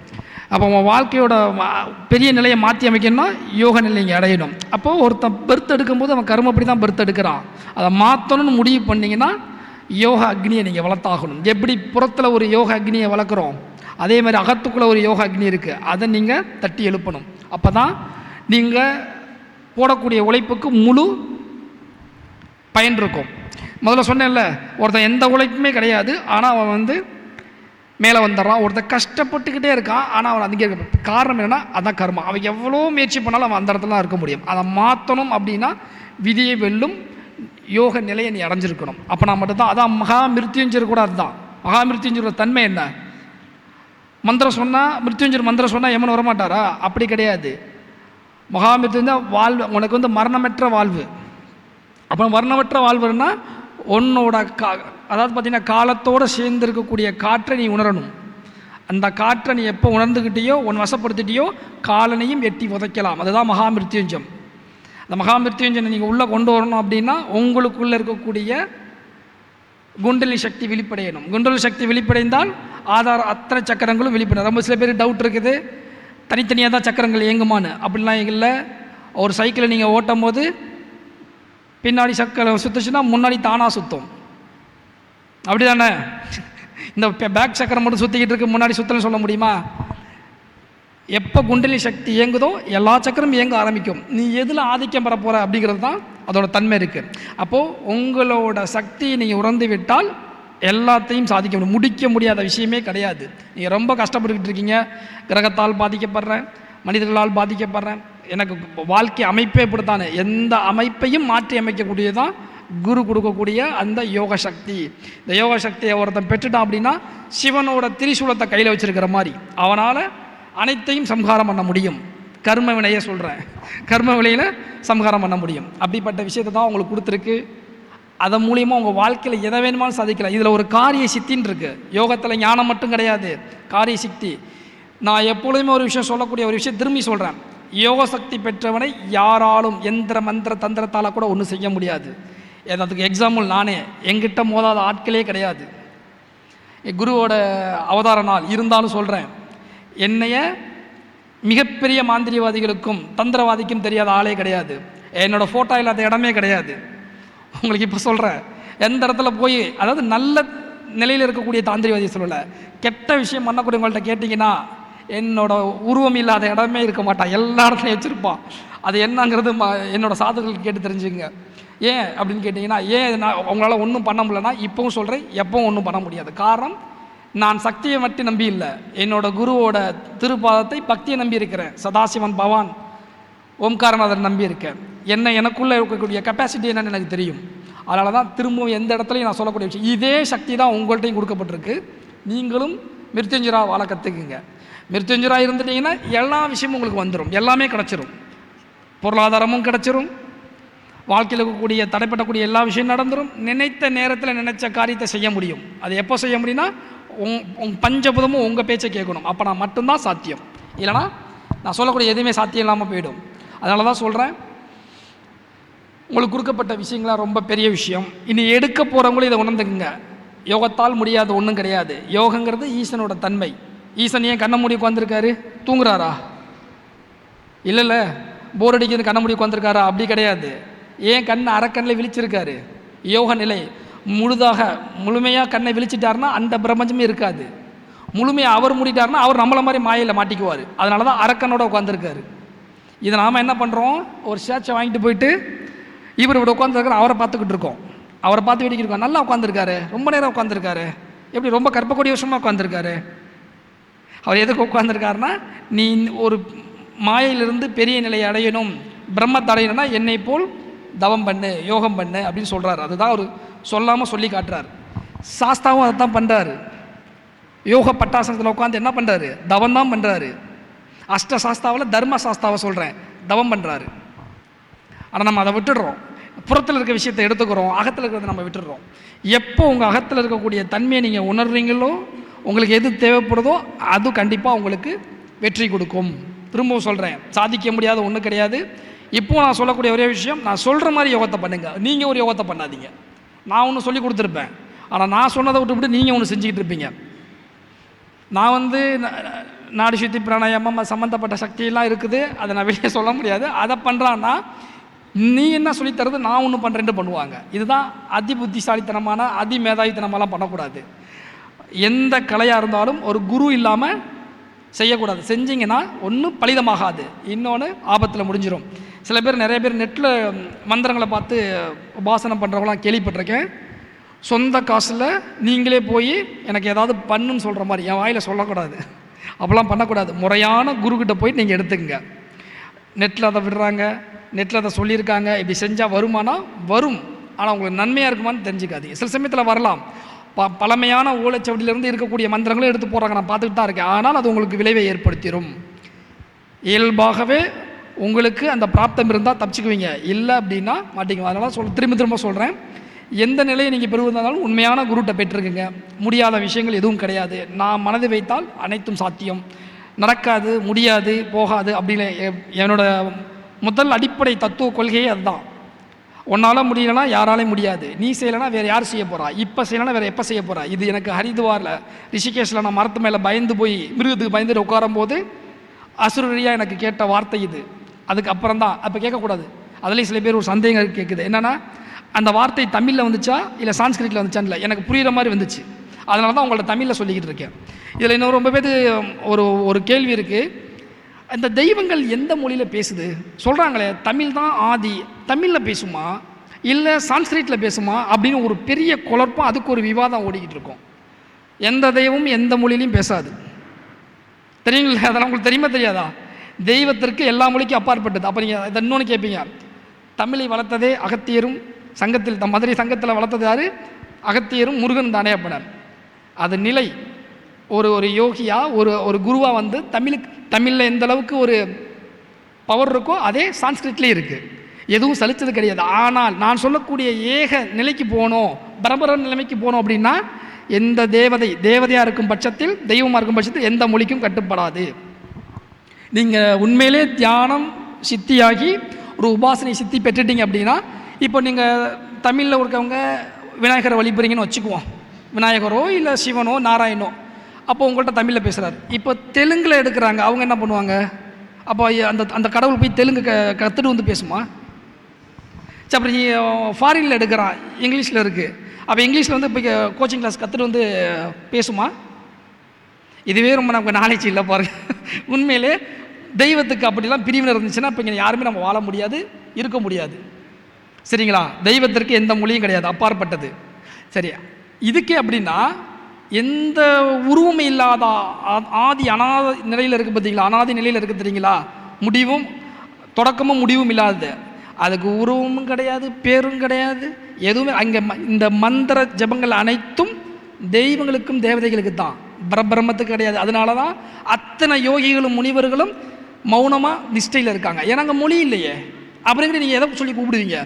A: அப்போ உங்கள் வாழ்க்கையோட பெரிய நிலையை மாற்றி அமைக்கணும்னா யோக நிலையை அடையணும். அப்போது ஒருத்தன் பெர்த் எடுக்கும்போது அவன் கர்மம் அப்படி தான் பெர்த் எடுக்கிறான். அதை மாற்றணும்னு முடிவு பண்ணிங்கன்னா யோக அக்னியை நீங்கள் வளர்த்தாகணும். எப்படி புறத்தில் ஒரு யோக அக்னியை வளர்க்குறோம், அதே மாதிரி அகத்துக்குள்ளே ஒரு யோக அக்னி இருக்குது, அதை நீங்கள் தட்டி எழுப்பணும். அப்போ தான் நீங்கள் போடக்கூடிய உழைப்புக்கு முழு பயன் இருக்கும். முதல்ல சொன்னேன்ல, ஒருத்தன் எந்த உழைப்புமே கிடையாது, ஆனால் அவன் மேலே வந்துடுறான். ஒருத்தன் கஷ்டப்பட்டுக்கிட்டே இருக்கான், ஆனால் அவன் அதுக்கே இருக்க. காரணம் என்னென்னா, அதான் கர்மா. அவன் எவ்வளோ முயற்சி பண்ணாலும் அவன் அந்த இடத்துல தான் இருக்க முடியும். அதை மாற்றணும் அப்படின்னா விதியை வெல்லும் யோக நிலையை நீ அடைஞ்சிருக்கணும். அப்போ நான் மட்டும்தான். அதான் மகா மிருத்யுஞ்சர் கூட அதுதான். மகா மிருத்யுஞ்சரோட தன்மை என்ன? மந்திரம் சொன்னால், மிருத்யுஞ்சர் மந்திரம் சொன்னால் எமன் வரமாட்டாரா? அப்படி கிடையாது. மகா மிருத்யுஞ்சர் வாழ்வு, உனக்கு மரணமற்ற வாழ்வு. அப்போ மரணமற்ற வாழ்வுன்னா உன்னோட அதாவது பார்த்திங்கன்னா காலத்தோடு சேர்ந்து இருக்கக்கூடிய காற்றை நீ உணரணும். அந்த காற்றை நீ எப்போ உணர்ந்துக்கிட்டியோ உன் வசப்படுத்திட்டியோ காலனையும் எட்டி உதைக்கலாம். அதுதான் மகாமிருத்யுஞ்சம். அந்த மகாமிருத்யுஞ்சனை நீங்கள் உள்ளே கொண்டு வரணும் அப்படின்னா உங்களுக்குள்ளே இருக்கக்கூடிய குண்டலினி சக்தி வெளிப்படையணும். குண்டலினி சக்தி வெளிப்படைந்தால் ஆதார அத்தனை சக்கரங்களும் வெளிப்படும். ரொம்ப சில பேர் டவுட் இருக்குது, தனித்தனியாக தான் சக்கரங்கள் இயங்குமான்னு. அப்படிலாம் இல்லை. ஒரு சைக்கிளை நீங்கள் ஓட்டும் போது பின்னாடி சக்கரம் சுற்றுச்சுன்னா முன்னாடி தானாக சுற்றும். அப்படி தானே? இந்த பேக் சக்கரம் மட்டும் சுற்றிக்கிட்டு இருக்கு, முன்னாடி சுற்றலன்னு சொல்ல முடியுமா? எப்போ குண்டலினி சக்தி இயங்குதோ எல்லா சக்கரமும் இயங்க ஆரம்பிக்கும். நீ எதில் ஆதிக்கம் பெற போகிற அப்படிங்கிறது தான் அதோட தன்மை இருக்குது. அப்போது உங்களோட சக்தியை நீங்கள் உணர்ந்து விட்டால் எல்லாத்தையும் சாதிக்க முடியும். முடிக்க முடியாத விஷயமே கிடையாது. நீங்கள் ரொம்ப கஷ்டப்பட்டுக்கிட்டு இருக்கீங்க, கிரகத்தால் பாதிக்கப்படுறேன், மனிதர்களால் பாதிக்கப்படுறேன், எனக்கு வாழ்க்கை அமைப்பே இப்படித்தானே, எந்த அமைப்பையும் மாற்றி அமைக்கக்கூடியதான் குரு கொடுக்கக்கூடிய அந்த யோக சக்தி. இந்த யோக சக்தியை ஒருத்தன் பெற்றுட்டான் அப்படின்னா சிவனோட திரிசூலத்தை கையில் வச்சுருக்கிற மாதிரி அவனால் அனைத்தையும் சம்ஹாரம் பண்ண முடியும். கர்ம வினையை சொல்கிறேன், கர்ம வினையில் சம்ஹாரம் பண்ண முடியும். அப்படிப்பட்ட விஷயத்தை தான் உங்களுக்கு கொடுத்துருக்கு. அதன் மூலியமாக உங்கள் வாழ்க்கையில் எதை வேணுமாலும் சாதிக்கலாம். இதில் ஒரு காரிய சித்தின்னு இருக்குது. யோகத்தில் ஞானம் மட்டும் கிடையாது, காரிய சக்தி. நான் எப்பொழுதுமே ஒரு விஷயம் சொல்லக்கூடிய ஒரு விஷயம் திரும்பி சொல்கிறேன். யோக சக்தி பெற்றவனை யாராலும் எந்திர மந்திர தந்திரத்தால் கூட ஒன்றும் செய்ய முடியாது. அதுக்கு எக்ஸாம்பிள் நானே. எங்கிட்ட மோதாத ஆட்களே கிடையாது. குருவோட அவதார நாள் இருந்தாலும் சொல்கிறேன், என்னைய மிகப்பெரிய மாந்திரிகவாதிகளுக்கும் தந்திரவாதிக்கும் தெரியாத ஆளே கிடையாது. என்னோடய ஃபோட்டோ இல்லாத இடமே கிடையாது. உங்களுக்கு இப்போ சொல்கிறேன், எந்த இடத்துல போய், அதாவது நல்ல நிலையில் இருக்கக்கூடிய தாந்திரிவாதி சொல்லலை, கெட்ட விஷயம் பண்ணக்கூடியவங்கள்ட்ட கேட்டிங்கன்னா என்னோட உருவம் இல்லாத இடமே இருக்க மாட்டான், எல்லா இடத்துலையும் வச்சுருப்பான். அது என்னங்கிறது என்னோடய சாதகர்கள் கேட்டு தெரிஞ்சுங்க. ஏன் அப்படின்னு கேட்டிங்கன்னா, ஏன் நான் உங்களால் ஒன்றும் பண்ண முடியலன்னா இப்போவும் சொல்கிறேன், எப்பவும் ஒன்றும் பண்ண முடியாது. காரணம், நான் சக்தியை மட்டும் நம்பி இல்லை, என்னோட குருவோட திருப்பாதத்தை பக்தியை நம்பி இருக்கிறேன். சதாசிவன் பவான் ஓம்காரநாதன் நம்பி இருக்கேன். எனக்குள்ளே இருக்கக்கூடிய கெப்பாசிட்டி என்னன்னு எனக்கு தெரியும். அதனால தான் திரும்பவும் எந்த இடத்துலையும் நான் சொல்லக்கூடிய விஷயம் இதே சக்தி தான் உங்கள்கிட்டையும் கொடுக்கப்பட்டிருக்கு. நீங்களும் மிருத்யுஞ்சரா வாழ கற்றுக்குங்க. மிருத்யுஞ்சரா இருந்துட்டீங்கன்னா எல்லா விஷயமும் உங்களுக்கு வந்துடும், எல்லாமே கிடச்சிரும். பொருளாதாரமும் கிடச்சிரும், வாழ்க்கையில் இருக்கக்கூடிய தடைப்படக்கூடிய எல்லா விஷயம் நடந்துடும். நினைத்த நேரத்தில் நினைச்ச காரியத்தை செய்ய முடியும். அது எப்போ செய்ய முடியும்னா பஞ்சபுதமும் உங்கள் பேச்சை கேட்கணும். அப்போ நான் மட்டும்தான் சாத்தியம். இல்லைனா நான் சொல்லக்கூடிய எதுவுமே சாத்தியம் இல்லாமல் போயிடும். அதனால தான் சொல்கிறேன், உங்களுக்கு கொடுக்கப்பட்ட விஷயங்களாம் ரொம்ப பெரிய விஷயம். இனி எடுக்க போகிறவங்களும் இதை உணர்ந்துக்குங்க. யோகத்தால் முடியாத ஒன்றும் கிடையாது. யோகங்கிறது ஈசனோட தன்மை. ஈசன் ஏன் கண்ணை மூடி உட்காந்துருக்காரு? தூங்குறாரா? இல்லை போர் அடிக்கிறது கண்ணை மூடி உட்காந்துருக்காரா? அப்படி கிடையாது. ஏன் கண்ணை அரைக்கண்ணில் விழிச்சிருக்காரு? யோக நிலை முழுமையாக கண்ணை விழிச்சிட்டாருன்னா அந்த பிரபஞ்சமே இருக்காது. முழுமையாக அவர் மூடிட்டாருன்னா அவர் நம்மளை மாதிரி மாயையில் மாட்டிக்குவார். அதனால தான் அரக்கனோட உட்காந்துருக்காரு. இதை நாம் என்ன பண்ணுறோம், ஒரு சேச்சை வாங்கிட்டு போயிட்டு இவர் இப்படி உட்காந்துருக்காரு, அவரை பார்த்துக்கிட்டு இருக்கோம். அவரை பார்த்து வேடிக்கை இருக்கோம். நல்லா உட்காந்துருக்காரு, ரொம்ப நேரம் உட்காந்துருக்காரு, எப்படி ரொம்ப கற்பக்கூடிய வருஷமாக உட்காந்துருக்காரு. அவர் எதுக்கு உட்காந்துருக்காருன்னா, நீ ஒரு மாயையிலிருந்து பெரிய நிலையை அடையணும், பிரம்மத்தை அடையணும்னா என்னை போல் தவம் பண்ணு, யோகம் பண்ணு அப்படின்னு சொல்கிறார். அதுதான் அவர் சொல்லாமல் சொல்லி காட்டுறார். சாஸ்தாவும் அதை தான் பண்ணுறாரு. யோக பட்டாசனத்தில் உட்காந்து என்ன பண்ணுறாரு? தவம் தான் பண்ணுறாரு. அஷ்ட சாஸ்தாவில் தர்ம சாஸ்தாவை சொல்கிறேன், தவம் பண்ணுறாரு. ஆனால் நம்ம அதை விட்டுடுறோம். புறத்தில் இருக்க விஷயத்தை எடுத்துக்கிறோம், அகத்தில் இருக்கிறத நம்ம விட்டுடுறோம். எப்போ உங்கள் அகத்தில் இருக்கக்கூடிய தன்மையை நீங்கள் உணர்றீங்களோ, உங்களுக்கு எது தேவைப்படுதோ அது கண்டிப்பாக உங்களுக்கு வெற்றி கொடுக்கும். திரும்பவும் சொல்கிறேன், சாதிக்க முடியாத ஒன்றும் கிடையாது. இப்போது நான் சொல்லக்கூடிய ஒரே விஷயம், நான் சொல்கிற மாதிரி யோகத்தை பண்ணுங்கள். நீங்கள் ஒரு யோகத்தை பண்ணாதீங்க. நான் ஒன்று சொல்லி கொடுத்துருப்பேன், ஆனால் நான் சொன்னதை விட்டு நீங்கள் ஒன்று செஞ்சுக்கிட்டு இருப்பீங்க. நான் நாடி சுத்தி பிராணாயாமம் சம்மந்தப்பட்ட சக்தியெல்லாம் இருக்குது, அதை நான் வெளியே சொல்ல முடியாது. அதை பண்ணுறான்னா நீ என்ன சொல்லித்தரது, நான் ஒன்று பண்ணுறேன்னு பண்ணுவாங்க. இதுதான் அதி புத்திசாலித்தனமான அதி மேதாவித்தனமெல்லாம் பண்ணக்கூடாது. எந்த கலையாக இருந்தாலும் ஒரு குரு இல்லாமல் செய்யக்கூடாது. செஞ்சிங்கன்னா ஒன்று பலிதமாகாது, இன்னொன்று ஆபத்தில் முடிஞ்சிடும். சில பேர், நிறைய பேர் நெட்டில் மந்திரங்களை பார்த்து உபாசனம் பண்ணுறவங்களாம் கேள்விப்பட்டிருக்கேன். சொந்த காசில் நீங்களே போய் எனக்கு ஏதாவது பண்ணுன்னு சொல்கிற மாதிரி, என் வாயில் சொல்லக்கூடாது, அப்போல்லாம் பண்ணக்கூடாது. முறையான குருக்கிட்ட போய் நீங்கள் எடுத்துக்கங்க. நெட்டில் அதை விடுறாங்க, நெட்டில் அதை சொல்லியிருக்காங்க, இப்படி செஞ்சால் வருமானா வரும், ஆனால் உங்களுக்கு நன்மையாக இருக்குமான்னு தெரிஞ்சுக்காதீங்க. சில சமயத்தில் வரலாம். பழமையான ஓலைச்சவடியிலேருந்து இருக்கக்கூடிய மந்திரங்களும் எடுத்து போகிறாங்க, நான் பார்த்துக்கிட்டு தான் இருக்கேன். ஆனால் அது உங்களுக்கு விளைவை ஏற்படுத்திடும். இயல்பாகவே உங்களுக்கு அந்த பிராப்தம் இருந்தால் தப்பிச்சுக்குவீங்க, இல்லை அப்படின்னா மாட்டிக்குவோம். அதனால் திரும்ப திரும்ப சொல்கிறேன், எந்த நிலையை நீங்கள் பெறுவதாலும் உண்மையான குருட்ட பெற்றிருக்குங்க. முடியாத விஷயங்கள் எதுவும் கிடையாது. நான் மனது வைத்தால் அனைத்தும் சாத்தியம். நடக்காது, முடியாது, போகாது அப்படின்னு என்னோட முதல் அடிப்படை தத்துவ கொள்கையே அதுதான். உன்னால் முடியலைன்னா யாராலையும் முடியாது. நீ செய்யலைன்னா வேறு யார் செய்ய போகிறா? இப்போ செய்யலைன்னா வேறு எப்போ செய்ய போகிறா? இது எனக்கு ஹரித்வாரில் ரிஷிகேஷில் நான் மரத்து மேலே பயந்து போய் மிருகத்துக்கு பயந்துட்டு உட்காரும்போது அசுரரியாக எனக்கு கேட்ட வார்த்தை இது. அதுக்கப்புறம் தான் அப்போ கேட்கக்கூடாது. அதுலேயும் சில பேர் ஒரு சந்தேகம் கேட்குது. என்னென்னா அந்த வார்த்தை தமிழில் வந்துச்சா இல்லை சான்ஸ்கிரிட்டில் வந்துச்சான்னு இல்லை, எனக்கு புரிகிற மாதிரி வந்துச்சு. அதனால தான் உங்கள்ட்ட தமிழில் சொல்லிக்கிட்டு இருக்கேன். இதில் இன்னும் ரொம்ப பேர் ஒரு கேள்வி இருக்குது. இந்த தெய்வங்கள் எந்த மொழியில் பேசுது சொல்கிறாங்களே, தமிழ் தான் ஆதி, தமிழில் பேசுமா இல்லை சான்ஸ்கிரிட்டில் பேசுமா அப்படின்னு ஒரு பெரிய குழப்பம், அதுக்கு ஒரு விவாதம் ஓடிக்கிட்டு இருக்கும். எந்த தெய்வமும் எந்த மொழியிலையும் பேசாது. தெரியுங்களா? அதெல்லாம் உங்களுக்கு தெரியுமா தெரியாதா? தெய்வத்திற்கு எல்லா மொழிக்கும் அப்பாற்பட்டது. அப்போ நீங்கள் இதை இன்னொன்று கேட்பீங்க, தமிழை வளர்த்ததே அகத்தியரும் சங்கத்தில் மதுரை சங்கத்தில் வளர்த்தது யார்? அகத்தியரும் முருகன் தானே அப்படின்னார். அது நிலை. ஒரு யோகியா ஒரு குருவாக வந்து தமிழில் எந்த அளவுக்கு ஒரு பவர் இருக்கோ அதே சான்ஸ்கிரிட்லேயும் இருக்குது. எதுவும் சலித்தது கிடையாது. ஆனால் நான் சொல்லக்கூடிய ஏக நிலைக்கு போகணும், பரபர நிலைமைக்கு போகணும் அப்படின்னா எந்த தேவதையாக இருக்கும் பட்சத்தில், தெய்வமாக இருக்கும் பட்சத்தில் எந்த மொழிக்கும் கட்டுப்படாது. நீங்கள் உண்மையிலே தியானம் சித்தியாகி ஒரு உபாசனை சித்தி பெற்றுட்டீங்க அப்படின்னா, இப்போ நீங்கள் தமிழில் இருக்கவங்க விநாயகரை வழிபடுறீங்கன்னு வச்சுக்குவோம். விநாயகரோ இல்லை சிவனோ நாராயணோ, அப்போ உங்கள்கிட்ட தமிழில் பேசுகிறார். இப்போ தெலுங்கில் எடுக்கிறாங்க, அவங்க என்ன பண்ணுவாங்க? அப்போ அந்த கடவுள் போய் தெலுங்கு கற்றுட்டு வந்து பேசுமா? சரி, அப்புறம் ஃபாரினில் எடுக்கிறான், இங்கிலீஷில் இருக்குது, அப்போ இங்கிலீஷில் வந்து இப்போ கோச்சிங் கிளாஸ் கற்றுட்டு வந்து பேசுமா? இதுவே ரொம்ப நமக்கு நாலேஜ் இல்லை பாருங்கள். உண்மையிலே தெய்வத்துக்கு அப்படிலாம் பிரிவினர் இருந்துச்சுன்னா இப்போ இங்கே யாருமே நம்ம வாழ முடியாது, இருக்க முடியாது. சரிங்களா? தெய்வத்திற்கு எந்த மொழியும் கிடையாது, அப்பாற்பட்டது. சரி, இதுக்கே அப்படின்னா எந்த உருவம் இல்லாத ஆதி அனாத நிலையில் இருக்குது பார்த்தீங்களா? அனாதி நிலையில் இருக்குது தெரியுங்களா? முடிவும் தொடக்கமும் முடிவும் இல்லாதது. அதுக்கு உருவமும் கிடையாது, பேரும் கிடையாது, எதுவுமே. அங்கே இந்த மந்திர ஜபங்கள் அனைத்தும் தெய்வங்களுக்கும் தேவதைகளுக்கு தான், பிரம்மத்துக்கு கிடையாது. அதனால தான் அத்தனை யோகிகளும் முனிவர்களும் மௌனமாக நிஷ்டையில் இருக்காங்க. ஏன்னா அங்கே மொழி இல்லையே. அப்படிங்கிற நீங்கள் எதை சொல்லி கூப்பிடுவீங்க?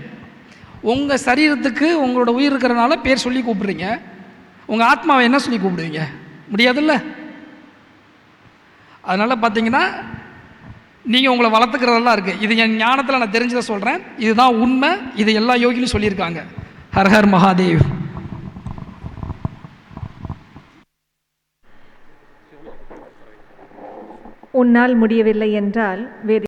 A: உங்கள் சரீரத்துக்கு உங்களோட உயிர் இருக்கிறனால பேர் சொல்லி கூப்பிடுறீங்க. உங்கள் ஆத்மாவை என்ன சொல்லி கூப்பிடுவீங்க? முடியாதுல்ல. அதனால் பார்த்தீங்கன்னா நீங்கள் உங்களை வளர்த்துக்கிறதெல்லாம் இருக்குது. இது என் ஞானத்தில் நான் தெரிஞ்சதை சொல்கிறேன். இதுதான் உண்மை. இது எல்லா யோகிலும் சொல்லியிருக்காங்க. Her her Mahadev.
B: உன்னால் முடியவில்லை என்றால் வேறு